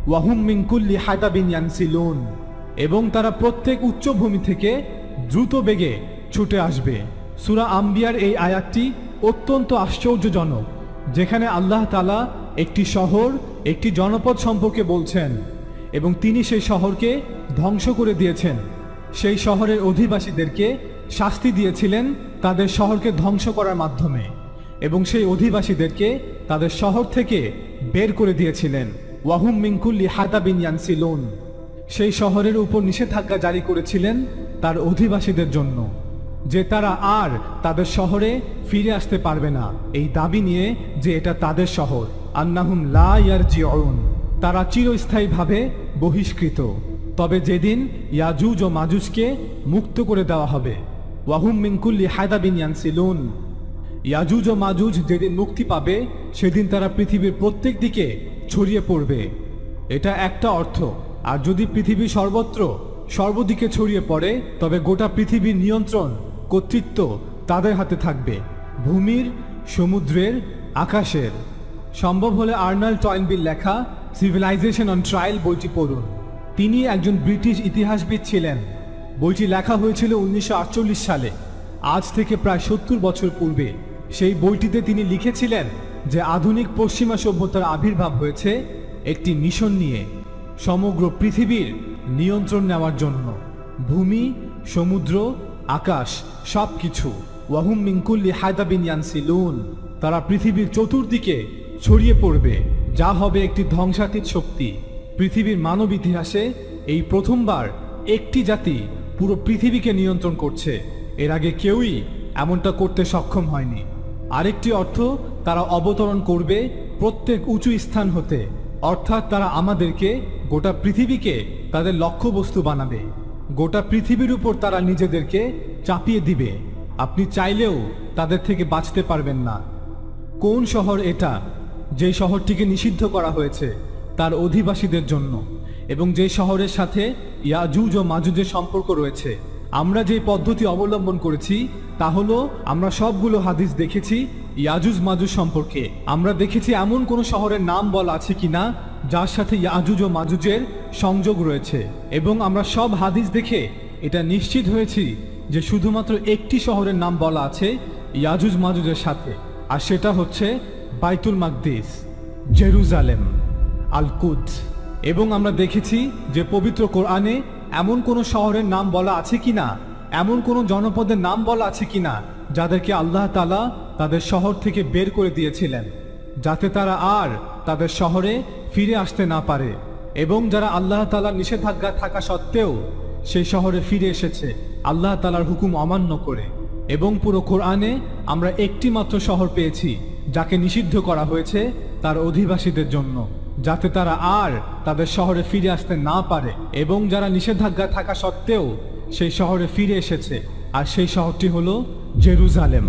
ওয়াহুম মিন কুল্লি হাদাবিন ইয়ানসিলুন, এবং তারা প্রত্যেক উচ্চভূমি থেকে দ্রুত বেগে ছুটে আসবে। সূরা আম্বিয়ার এই আয়াতটি অত্যন্ত আশ্চর্যজনক, যেখানে আল্লাহ তাআলা একটি শহর, একটি জনপদ সম্পর্কে বলছেন এবং তিনি সেই শহরকে ধ্বংস করে দিয়েছেন। সেই শহরের অধিবাসীদেরকে শাস্তি দিয়েছিলেন তাদের শহরকে ধ্বংস করার মাধ্যমে, এবং সেই অধিবাসীদেরকে তাদের শহর থেকে বের করে দিয়েছিলেন। ওয়াহুম মিন কুল্লি হাদাবিন ইয়ানসিলুন, সেই শহরের উপর নিষেধাজ্ঞা জারি করেছিলেন তার অধিবাসীদের জন্য যে তারা আর তাদের শহরে ফিরে আসতে পারবে না, এই দাবি নিয়ে যে এটা তাদের শহর। আন্নাহুম লা ইয়ারজিউন, তারা চিরস্থায়ীভাবে বহিষ্কৃত। তবে যেদিন ইয়াজুজ ও মাজুজকে মুক্ত করে দেওয়া হবে, ওয়াহুম মিন কুল্লি হাদাবিন ইয়ানসিলুন, ইয়াজুজ ও মাজুজ যেদিন মুক্তি পাবে সেদিন তারা পৃথিবীর প্রত্যেক দিকে ছড়িয়ে পড়বে। এটা একটা অর্থ। আর যদি পৃথিবী সর্বত্র সর্বদিকে ছড়িয়ে পড়ে তবে গোটা পৃথিবীর নিয়ন্ত্রণ, কর্তৃত্ব তাদের হাতে থাকবে, ভূমির, সমুদ্রের, আকাশের। সম্ভব হলে আর্নাল্ড টয়েনবির লেখা সিভিলাইজেশন অন ট্রায়াল বইটি পড়ুন। তিনি একজন ব্রিটিশ ইতিহাসবিদ ছিলেন। বইটি লেখা হয়েছিল 1948 সালে, আজ থেকে প্রায় 70 বছর পূর্বে। সেই বইটিতে তিনি লিখেছিলেন যে আধুনিক পশ্চিমা সভ্যতার আবির্ভাব হয়েছে একটি মিশন নিয়ে, সমগ্র পৃথিবীর নিয়ন্ত্রণ নেওয়ার জন্য। ভূমি, সমুদ্র, আকাশ সবকিছু। ওয়াহুম মিন কুল্লি হাদাবিন ইয়ানসিলুন, তারা পৃথিবীর চতুর্দিকে ছড়িয়ে পড়বে, যা হবে একটি ধ্বংসাতীত শক্তি। পৃথিবীর মানব ইতিহাসে এই প্রথমবার একটি জাতি পুরো পৃথিবীকে নিয়ন্ত্রণ করছে। এর আগে কেউই এমনটা করতে সক্ষম হয়নি। আরেকটি অর্থ, তারা অবতরণ করবে প্রত্যেক উঁচু স্থান হতে, অর্থাৎ তারা আমাদেরকে, গোটা পৃথিবীকে তাদের লক্ষ্যবস্তু বানাবে। গোটা পৃথিবীর উপর তারা নিজেদেরকে চাপিয়ে দিবে। আপনি চাইলেও তাদের থেকে বাঁচতে পারবেন না। কোন শহর এটা, যে শহরটিকে নিষিদ্ধ করা হয়েছে তার অধিবাসীদের জন্য, এবং যে শহরের সাথে ইয়াজুজ ও মাজুজের সম্পর্ক রয়েছে? আমরা যে পদ্ধতি অবলম্বন করেছি তা হলো, আমরা সবগুলো হাদিস দেখেছি ইয়াজুজ মাজুজ সম্পর্কে। আমরা দেখেছি এমন কোন শহরের নাম বলা আছে কিনা যার সাথে ইয়াজুজ ও মাজুজের সংযোগ রয়েছে, এবং আমরা সব হাদিস দেখে এটা নিশ্চিত হয়েছি যে শুধুমাত্র একটি শহরের নাম বলা আছে ইয়াজুজ মাজুজের সাথে, আর সেটা হচ্ছে বাইতুল মাকদিস, জেরুজালেম, আল কুদস। এবং আমরা দেখেছি যে পবিত্র কোরআনে এমন কোন শহরের নাম বলা আছে কিনা, এমন কোন জনপদের নাম বলা আছে কিনা যাদেরকে আল্লাহ তাআলা তাদের শহর থেকে বের করে দিয়েছিলেন, যাতে তারা আর তাদের শহরে ফিরে আসতে না পারে। এবং যারা আল্লাহ তাআলার নিষেধাজ্ঞা থাকা সত্ত্বেও সেই শহরে ফিরে এসেছে আল্লাহ তাআলার হুকুম অমান্য করে। এবং পুরো কোরআনে আমরা একটি মাত্র শহর পেয়েছি যাকে নিষিদ্ধ করা হয়েছে তার অধিবাসীদের জন্য, যাতে তারা আর তাদের শহরে ফিরে আসতে না পারে। এবং যারা নিষেধাজ্ঞা থাকা সত্ত্বেও সেই শহরে ফিরে এসেছে, আর সেই শহরটি হলো জেরুজালেম।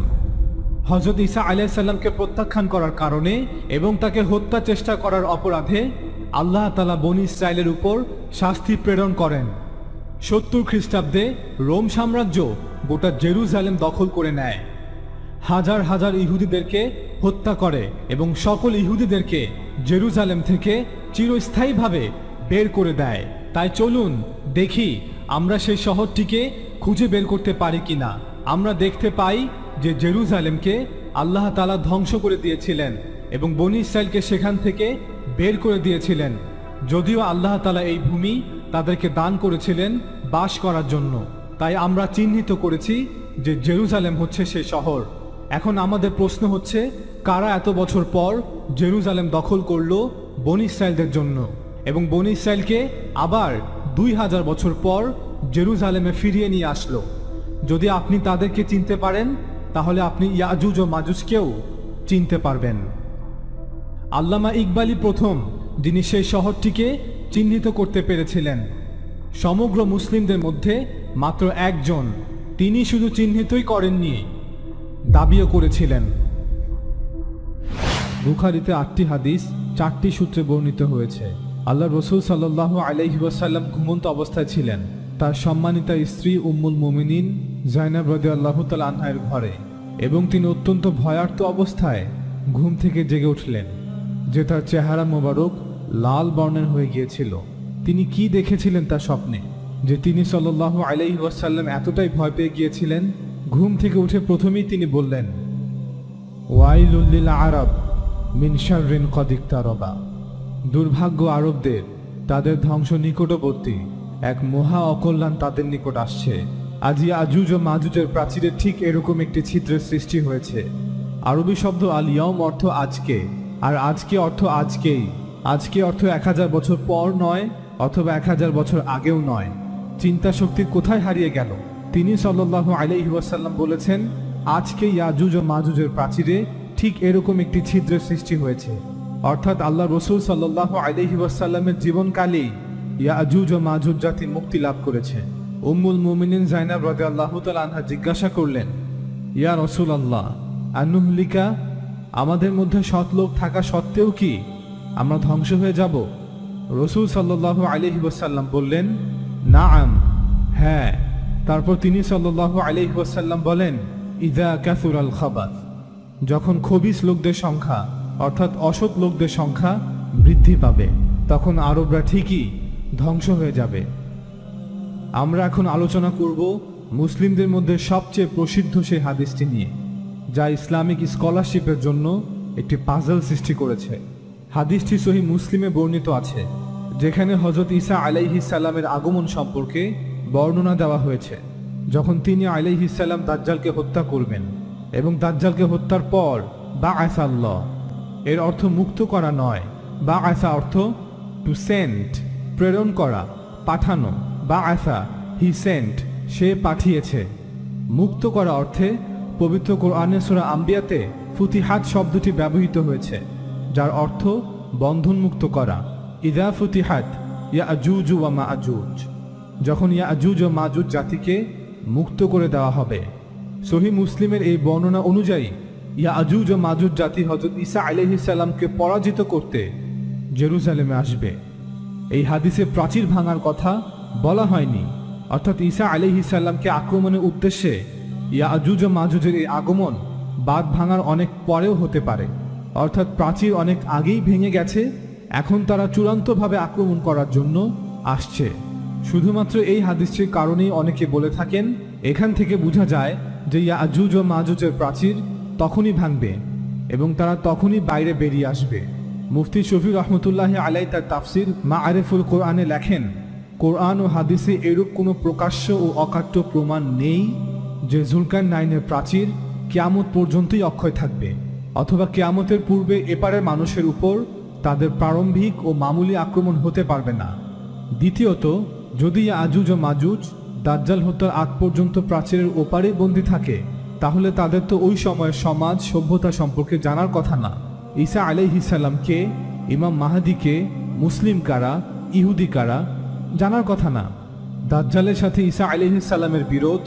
হযরত ঈসা আলাইহিস সালামকে প্রত্যাখ্যান করার কারণে এবং তাকে হত্যা চেষ্টা করার অপরাধে আল্লাহ তাআলা বনী ইসরাইলের উপর শাস্তি প্রেরণ করেন। 70 খ্রিস্টাব্দে রোম সাম্রাজ্য গোটা জেরুজালেম দখল করে নেয়, হাজার হাজার ইহুদিদেরকে হত্যা করে এবং সকল ইহুদিদেরকে জেরুজালেম থেকে চিরস্থায়ীভাবে বের করে দেয়। তাই চলুন দেখি আমরা সেই শহরটিকে খুঁজে বের করতে পারি কিনা। আমরা দেখতে পাই যে জেরুজালেমকে আল্লাহ তাআলা ধ্বংস করে দিয়েছিলেন এবং বনী ইসরাইলকে সেখান থেকে বের করে দিয়েছিলেন, যদিও আল্লাহ তাআলা এই ভূমি তাদেরকে দান করেছিলেন বাস করার জন্য। তাই আমরা চিহ্নিত করেছি যে জেরুজালেম হচ্ছে সেই শহর। এখন আমাদের প্রশ্ন হচ্ছে, কারা এত বছর পর জেরুজালেম দখল করলো বনী ইসরাইলদের জন্য এবং বনী ইসরাইলকে আবার 2000 বছর পর জেরুজালেমে ফিরিয়ে নিয়ে আসলো? যদি আপনি তাদেরকে চিনতে পারেন তাহলে আপনি ইয়াজুজ ও মাজুজকেও চিনতে পারবেন। আল্লামা ইকবালই প্রথম যিনি সেই শহরটিকে চিহ্নিত করতে পেরেছিলেন। সমগ্র মুসলিমদের মধ্যে মাত্র একজন, তিনি শুধু চিহ্নিতই করেননি, দাবিও করেছিলেন। বুখারীতে 8টি হাদিস 4টি সূত্রে বর্ণিত হয়েছে। আল্লাহ রসুল সাল্লাল্লাহু আলাইহি ওয়াসাল্লাম ঘুমন্ত অবস্থায় ছিলেন তার সম্মানিতা স্ত্রী উম্মুল মুমিনিন যায়েনব রাদিয়াল্লাহু তাআলা আনহার ঘরে, এবং তিনি অত্যন্ত ভয়ার্ত অবস্থায় ঘুম থেকে জেগে উঠলেন যে তার চেহারা মোবারক লাল বর্ণের হয়ে গিয়েছিল। তিনি কি দেখেছিলেন তার স্বপ্নে যে তিনি সাল্লাল্লাহু আলাইহি ওয়াসাল্লাম এতটাই ভয় পেয়ে গিয়েছিলেন, ঘুম থেকে উঠে প্রথমেই তিনি বললেন, ওয়াইলুল লিল আরব মিন শাররিন কদ ইকতারাবা। দুর্ভাগ্য আরবদের, তাদের ধ্বংস নিকটবর্তী, এক মহা অকল্যাণ তাদের নিকট আসছে। আজ ইয়াজুজ ও মাজুজের প্রাচীরে ঠিক এরকম একটি ছিদ্রের সৃষ্টি হয়েছে। আরবি শব্দ আল ইয়াউম অর্থ আজকে, আর আজকে অর্থ আজকেই। আজকে অর্থ 1000 বছর পর নয়, অথবা 1000 বছর আগেও নয়। চিন্তা শক্তি কোথায় হারিয়ে গেল? তিনি সাল্লাল্লাহু আলাইহি ওয়াসাল্লাম বলেছেন, আজকে ইয়াজুজ ও মাজুজের প্রাচীরে ঠিক এরকম একটি ছিদ্রের সৃষ্টি হয়েছে। অর্থাৎ আল্লাহ রসুল সাল্লাল্লাহু আলাইহি ওয়াসাল্লামের জীবনকালেই ইয়াজুজ ও মাজুজ জাতি মুক্তি লাভ করেছে। উম্মুল মুমিনিন যায়েনব রাদিয়াল্লাহু তাআলা আনহা জিজ্ঞাসা করলেন, ইয়া রাসূলুল্লাহ, আনুহলিকা, আমাদের মধ্যে সৎ লোক থাকা সত্ত্বেও কি আমরা ধ্বংস হয়ে যাব? রসুল সাল্লাল্লাহু আলাইহি ওয়াসাল্লাম বললেন, নাআম, হ্যাঁ। তারপর তিনি সাল্লাল্লাহু আলাইহি ওয়াসাল্লাম বলেন, ইযা কাসুরাল খাবাস, যখন খবিস লোকদের সংখ্যা অর্থাৎ অসৎ লোকদের সংখ্যা বৃদ্ধি পাবে, তখন আরবরা ঠিকই ধ্বংস হয়ে যাবে। আমরা এখন আলোচনা করব মুসলিমদের মধ্যে সবচেয়ে প্রসিদ্ধ সেই হাদিসটি নিয়ে, যা ইসলামিক স্কলারশিপের জন্য একটি পাজল সৃষ্টি করেছে। হাদিসটি সহিহ মুসলিমে বর্ণিত আছে, যেখানে হযরত ঈসা আলাইহিস সালামের আগমন সম্পর্কে বর্ণনা দেওয়া হয়েছে। যখন তিনি আলাইহিস সালাম দাজ্জালকে হত্যা করবেন এবং দাজ্জালকে হত্যার পর বাআসা আল্লাহ, এর অর্থ মুক্ত করা নয়। বাআসা অর্থ টু সেন্ড, প্রেরণ করা, পাঠানো। বাআসা, হি সেন্ট, সে পাঠিয়েছে। মুক্ত করা অর্থে পবিত্র কোরআনে সূরা আম্বিয়াতে ফুতিহাত শব্দটি ব্যবহৃত হয়েছে, যার অর্থ বন্ধনমুক্ত করা। ইযা ফুতিহাত ইয়াজুজ ওয়া মাজুজ, যখন ইয়াজুজ ও মাজুজ জাতিকে মুক্ত করে দেওয়া হবে। সহিহ মুসলিমের এই বর্ণনা অনুযায়ী ইয়াজুজ ও মাজুজ জাতি হযরত ঈসা আলাইহিস সালামকে পরাজিত করতে জেরুজালেমে আসবে। এই হাদিসে প্রাচীর ভাঙার কথা বলা হয়নি, অর্থাৎ ঈসা আলাইহিস সালামকে আক্রমণের উদ্দেশ্যে ইয়াজুজ ও মাজুজের এই আগমন বাঁধ ভাঙার অনেক পরেও হতে পারে, অর্থাৎ প্রাচীর অনেক আগেই ভেঙে গেছে, এখন তারা চূড়ান্তভাবে আক্রমণ করার জন্য আসছে। শুধুমাত্র এই হাদিসটির কারণেই অনেকে বলে থাকেন, এখান থেকে বোঝা যায় যে ইয়াজুজ ও মাজুজের প্রাচীর তখনই ভাঙবে এবং তারা তখনই বাইরে বেরিয়ে আসবে। মুফতি শফি রহমতুল্লাহ আলাই তার তাফসির মাআরিফুল কোরআনে লেখেন, কোরআন ও হাদিসে এরূপ কোনো প্রকাশ্য ও অকাট্য প্রমাণ নেই যে যুলকারনাইনের প্রাচীর কিয়ামত পর্যন্তই অক্ষয় থাকবে, অথবা কিয়ামতের পূর্বে এপারের মানুষের উপর তাদের প্রারম্ভিক ও মামুলি আক্রমণ হতে পারবে না। দ্বিতীয়ত, যদি ইয়াজুজ ও মাজুজ দাজ্জাল হত্যার আগ পর্যন্ত প্রাচীরের ওপারে বন্দী থাকে, তাহলে তাদের তো ওই সময়ের সমাজ সভ্যতা সম্পর্কে জানার কথা না। ঈসা আলাইহিস সালামকে, ইমাম মাহাদিকে, মুসলিম কারা, ইহুদি কারা, জানার কথা না। দাজ্জালের সাথে ঈসা আলাইহিস সালামের বিরোধ,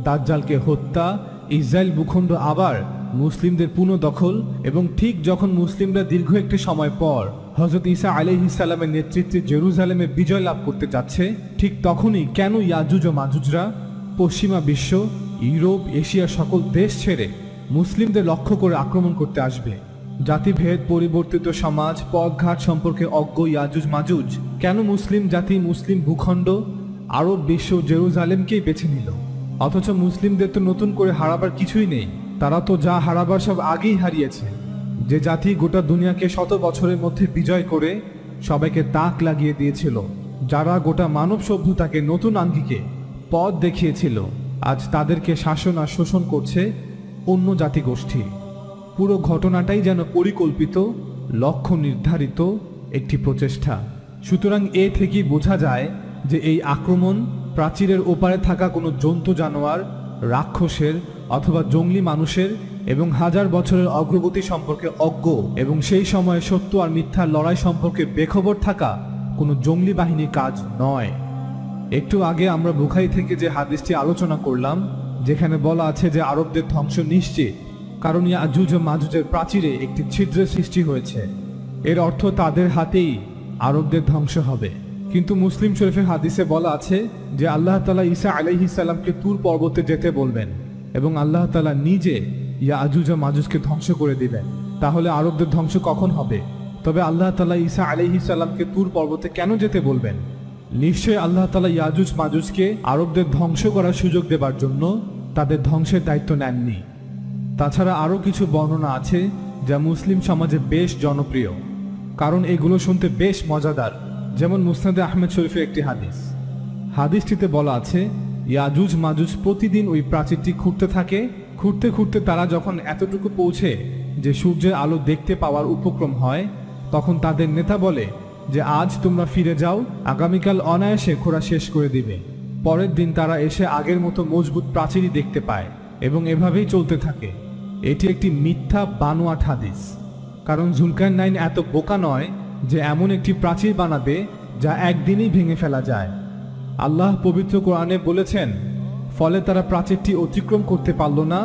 দাজ্জালকে হত্যা, ইসরায়েল ভূখণ্ড আবার মুসলিমদের পুনঃদখল, এবং ঠিক যখন মুসলিমরা দীর্ঘ একটি সময় পর হযরত ঈসা আলাইহিস সালামের নেতৃত্বে জেরুজালেমে বিজয় লাভ করতে যাচ্ছে, ঠিক তখনই কেন ইয়াজুজ ও মাজুজরা পশ্চিমা বিশ্ব, ইউরোপ, এশিয়ার সকল দেশ ছেড়ে মুসলিমদের লক্ষ্য করে আক্রমণ করতে আসবে? জাতিভেদ, পরিবর্তিত সমাজ, পথঘাট সম্পর্কে অজ্ঞ ইয়াজুজ মাজুজ কেন মুসলিম জাতি, মুসলিম ভূখণ্ড, আরব বিশ্ব, জেরুজালেমকেই বেছে নিল? অথচ মুসলিমদের তো নতুন করে হারাবার কিছুই নেই। তারা তো যা হারাবার সব আগেই হারিয়েছে। যে জাতি গোটা দুনিয়াকে শত বছরের মধ্যে বিজয় করে সবাইকে তাক লাগিয়ে দিয়েছিল, যারা গোটা মানব সভ্যতাকে নতুন আঙ্গিকে পথ দেখিয়েছিল, আজ তাদেরকে শাসন আর শোষণ করছে অন্য জাতিগোষ্ঠী। পুরো ঘটনাটাই যেন পরিকল্পিত, লক্ষ্য নির্ধারিত একটি প্রচেষ্টা। সুতরাং এ থেকেই বোঝা যায় যে এই আক্রমণ প্রাচীরের ওপারে থাকা কোনো জন্তু জানোয়ার, রাক্ষসের অথবা জঙ্গলি মানুষের এবং হাজার বছরের অগ্রগতি সম্পর্কে অজ্ঞ এবং সেই সময়ে সত্য আর মিথ্যার লড়াই সম্পর্কে বেখবর থাকা কোনো জঙ্গলি বাহিনীর কাজ নয়। একটু আগে আমরা বুখারী থেকে যে হাদিসটি আলোচনা করলাম, যেখানে বলা আছে যে আরবদের ধ্বংস নিশ্চিত, কারণ ইয়াজুজ ও মাজুজের প্রাচীরে একটি ছিদ্রের সৃষ্টি হয়েছে। এর অর্থ তাদের হাতেই আরবদের ধ্বংস হবে। কিন্তু মুসলিম শরীফের হাদিসে বলা আছে যে আল্লাহ তাআলা ঈসা আলাইহিস সালামকে তুর পর্বতে যেতে বলবেন এবং আল্লাহ তাআলা নিজে ইয়াজুজ ও মাজুজকে ধ্বংস করে দিবেন। তাহলে আরবদের ধ্বংস কখন হবে? তবে আল্লাহ তাআলা ঈসা আলাইহিস সালামকে তুর পর্বতে কেন যেতে বলবেন? নিশ্চয়ই আল্লাহ তাআলা ইয়াজুজ মাজুজকে আরবদের ধ্বংস করার সুযোগ দেবার জন্য তাদের ধ্বংসের দায়িত্ব নেননি। তাছাড়া আরও কিছু বর্ণনা আছে যা মুসলিম সমাজে বেশ জনপ্রিয়, কারণ এগুলো শুনতে বেশ মজাদার। যেমন মুসনাদে আহমেদ শরীফের একটি হাদিস। হাদিসটিতে বলা আছে ইয়াজুজ মাজুজ প্রতিদিন ওই প্রাচীরটি খুঁড়তে থাকে। খুঁড়তে খুঁড়তে তারা যখন এতটুকু পৌঁছে যে সূর্যের আলো দেখতে পাওয়ার উপক্রম হয়, তখন তাদের নেতা বলে যে আজ তোমরা ফিরে যাও, আগামীকাল অনায়াসে খোঁড়া শেষ করে দিবে। পরের দিন তারা এসে আগের মতো মজবুত প্রাচীরই দেখতে পায় এবং এভাবেই চলতে থাকে। এটি একটি মিথ্যা বানোয়াট হাদিস, কারণ জুলকারনাইন এত বোকা নয় যে এমন একটি প্রাচীর বানাবে যা একদিনেই ভেঙে ফেলা যায়। আল্লাহ পবিত্র কোরআনে বলেছেন, ফলে তারা প্রাচীরটি অতিক্রম করতে পারল না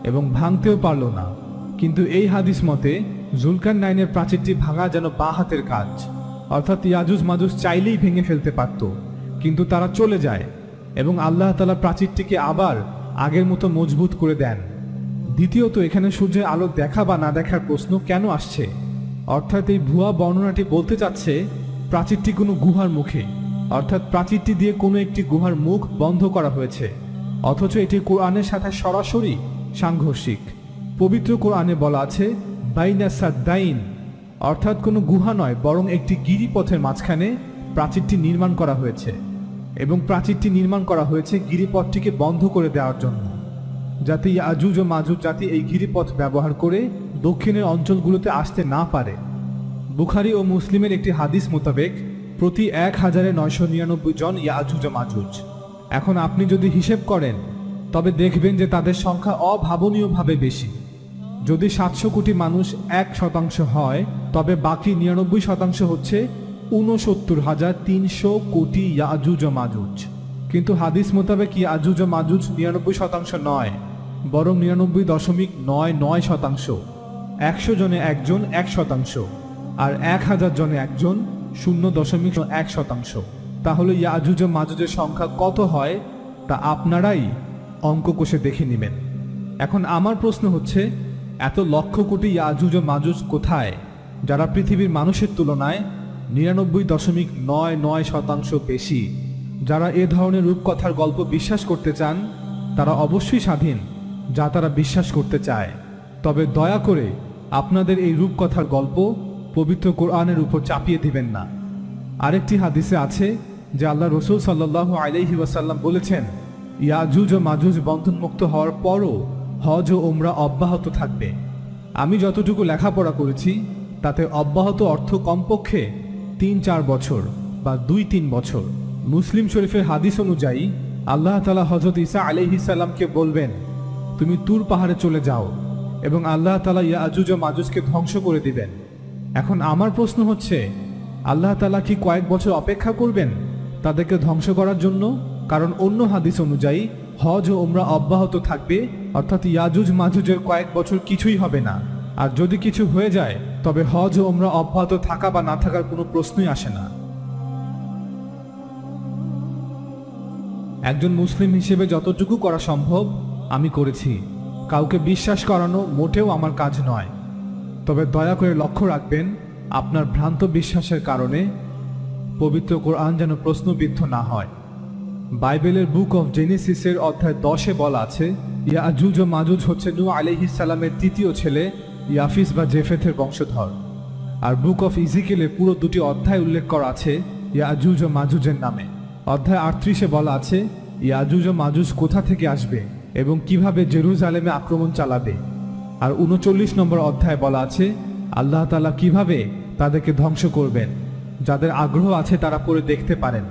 এবং ভাঙতেও পারল না। কিন্তু এই হাদিস মতে জুলকারনাইনের প্রাচীরটি ভাঙা যেন বাঁ হাতের কাজ, অর্থাৎ ইয়াজুজ মাজুজ চাইলেই ভেঙে ফেলতে পারত, কিন্তু তারা চলে যায় এবং আল্লাহ তাআলা প্রাচীরটিকে আবার আগের মতো মজবুত করে দেন। দ্বিতীয়ত, এখানে সূর্যের আলো দেখা বা না দেখার প্রশ্ন কেন আসছে? অর্থাৎ এই ভুয়া বর্ণনাটি বলতে চাচ্ছে প্রাচীরটি কোনো গুহার মুখে, অর্থাৎ প্রাচীরটি দিয়ে কোনো একটি গুহার মুখ বন্ধ করা হয়েছে, অথচ এটি কোরআনের সাথে সরাসরি সাংঘর্ষিক। পবিত্র কোরআনে বলা আছে বাইনা সাদ্দাইন, অর্থাৎ কোনো গুহা নয় বরং একটি গিরিপথের মাঝখানে প্রাচীরটি নির্মাণ করা হয়েছে, এবং প্রাচীরটি নির্মাণ করা হয়েছে গিরিপথটিকে বন্ধ করে দেওয়ার জন্য, যাতে ইয়াজুজ ও মাজুজ জাতি এই গিরিপথ ব্যবহার করে দক্ষিণের অঞ্চলগুলোতে আসতে না পারে। বুখারী ও মুসলিমের একটি হাদিস মোতাবেক প্রতি 1999 জন ইয়াজুজ ও মাজুজ। এখন আপনি যদি হিসেব করেন তবে দেখবেন যে তাদের সংখ্যা অভাবনীয়ভাবে বেশি। যদি 700 কোটি মানুষ 1% হয়, তবে বাকি 99% হচ্ছে 69,300 কোটি ইয়াজুজ ও মাজুজ। কিন্তু হাদিস মোতাবেক ইয়াজুজ ও মাজুজ 99% নয়, বরং 99.99%। 100 জনে একজন 1%, আর 1000 জনে একজন 0.1%। তাহলে ইয়াজুজ ও মাজুজের সংখ্যা কত হয় তা আপনারাই অঙ্ক কষে দেখে নেবেন। এখন আমার প্রশ্ন হচ্ছে, এত লক্ষ কোটি ইয়াজুজ ও মাজুজ কোথায়, যারা পৃথিবীর মানুষের তুলনায় 99.99% বেশি? যারা এ ধরনের রূপকথার গল্প বিশ্বাস করতে চান তারা অবশ্যই স্বাধীন যা তারা বিশ্বাস করতে চায়, তবে দয়া করে আপনাদের এই রূপকথার গল্প পবিত্র কোরআনের উপর চাপিয়ে দিবেন না। আরেকটি হাদিসে আছে যে আল্লাহ রসুল সাল্লাল্লাহু আলাইহি ওয়াসাল্লাম বলেছেন, ইয়াজুজ ও মাজুজ বন্ধনমুক্ত হওয়ার পরও হজ ও উমরা অব্যাহত থাকবে। আমি যতটুকু লেখাপড়া করেছি তাতে অব্যাহত অর্থ কমপক্ষে 3-4 বছর বা 2-3 বছর। মুসলিম শরীফের হাদিস অনুযায়ী আল্লাহ তাআলা হযরত ঈসা আলাইহিস সালামকে বলবেন, তুমি তুর পাহাড়ে চলে যাও এবং আল্লাহ তাআলা ইয়াজুজ ও মাজুজকে ধ্বংস করে দিবেন। এখন আমার প্রশ্ন হচ্ছে, আল্লাহ তাআলা কি কয়েক বছর অপেক্ষা করবেন তাদেরকে ধ্বংস করার জন্য? কারণ অন্য হাদিস অনুযায়ী হজ ও উমরা অব্যাহত থাকবে, অর্থাৎ ইয়াজুজ মাজুজের কয়েক বছর কিছুই হবে না। আর যদি কিছু হয়ে যায় তবে হজ ও উমরা অব্যাহত থাকা বা না থাকার কোনো প্রশ্নই আসে না। একজন মুসলিম হিসেবে যতটুকু করা সম্ভব আমি করেছি। কাউকে বিশ্বাস করানো মোটেও আমার কাজ নয়। তবে দয়া করে লক্ষ্য রাখবেন, আপনার ভ্রান্ত বিশ্বাসের কারণে পবিত্র কোরআন যেন প্রশ্নবিদ্ধ না হয়। বাইবেলের বুক অফ জেনেসিসের অধ্যায় 10-এ বলা আছে, ইয়াজুজ ও মাজুজ হচ্ছে নূহ আলাইহিস সালামের তৃতীয় ছেলে ইয়াফিস বা জেফেথের বংশধর। আর বুক অফ ইজিকেলের পুরো 2টি অধ্যায় উল্লেখ করা আছে ইয়াজুজ ও মাজুজের নামে। অধ্যায় 38-এ বলা আছে ইয়াজুজ ও মাজুজ কোথা থেকে আসবে এবং কিভাবে জেরুজালেমে আক্রমণ চালাবে। আর 39 নম্বর অধ্যায়ে বলা আছে আল্লাহ তাআলা কিভাবে তাদেরকে ধ্বংস করবেন। যাদের আগ্রহ আছে তারা পড়ে দেখতে পারেন।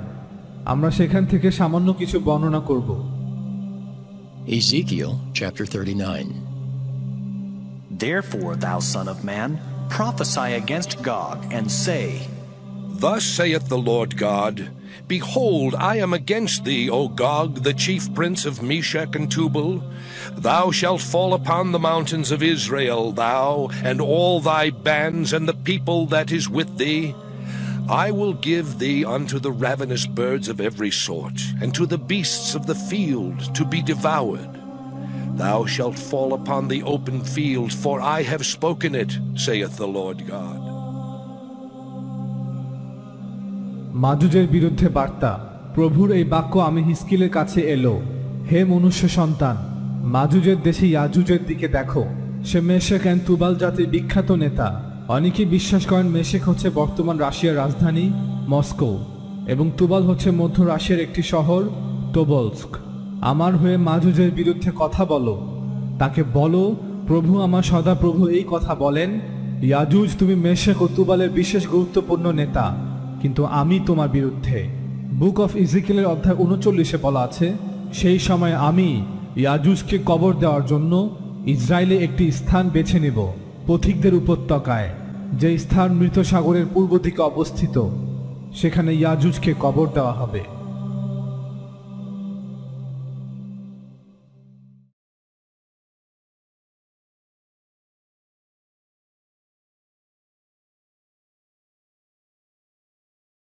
আমরা সেখান থেকে সামান্য কিছু বর্ণনা করব। Ezekiel chapter 39. Therefore, thou son of man, prophesy against Gog, and say, Thus saith the Lord God, Behold, I am against thee, O Gog, the chief prince of Meshech and Tubal. Thou shalt fall upon the mountains of Israel, thou and all thy bands and the people that is with thee. I will give thee unto the ravenous birds of every sort, and to the beasts of the field to be devoured. Thou shalt fall upon the open field, for I have spoken it, saith the Lord God. মাজুজের বিরুদ্ধে বার্তা। প্রভুর এই বাক্য আমি হিজকিলের কাছে এলো, হে মনুষ্য সন্তান, মাজুজের দেশে ইয়াজুজের দিকে দেখো। সে মেশেক এন্ড তুবাল জাতির বিখ্যাত নেতা। অনেকেই বিশ্বাস করেন মেশেক হচ্ছে বর্তমান রাশিয়ার রাজধানী মস্কো এবং তুবাল হচ্ছে মধ্য রাশিয়ার একটি শহর টোবলস্ক। আমার হয়ে মাজুজের বিরুদ্ধে কথা বলো, তাকে বলো, প্রভু আমার সদাপ্রভু এই কথা বলেন, ইয়াজুজ তুমি মেশেক ও তুবালের বিশেষ গুরুত্বপূর্ণ নেতা, কিন্তু আমি তোমার বিরুদ্ধে। বুক অফ ইজিকেলের অধ্যায় 39-এ বলা আছে, সেই সময় আমি ইয়াজুজকে কবর দেওয়ার জন্য ইসরায়েলে একটি স্থান বেছে নেব, পথিকদের উপত্যকায়, যে স্থান মৃত সাগরের পূর্ব দিকে অবস্থিত। সেখানে ইয়াজুজকে কবর দেওয়া হবে।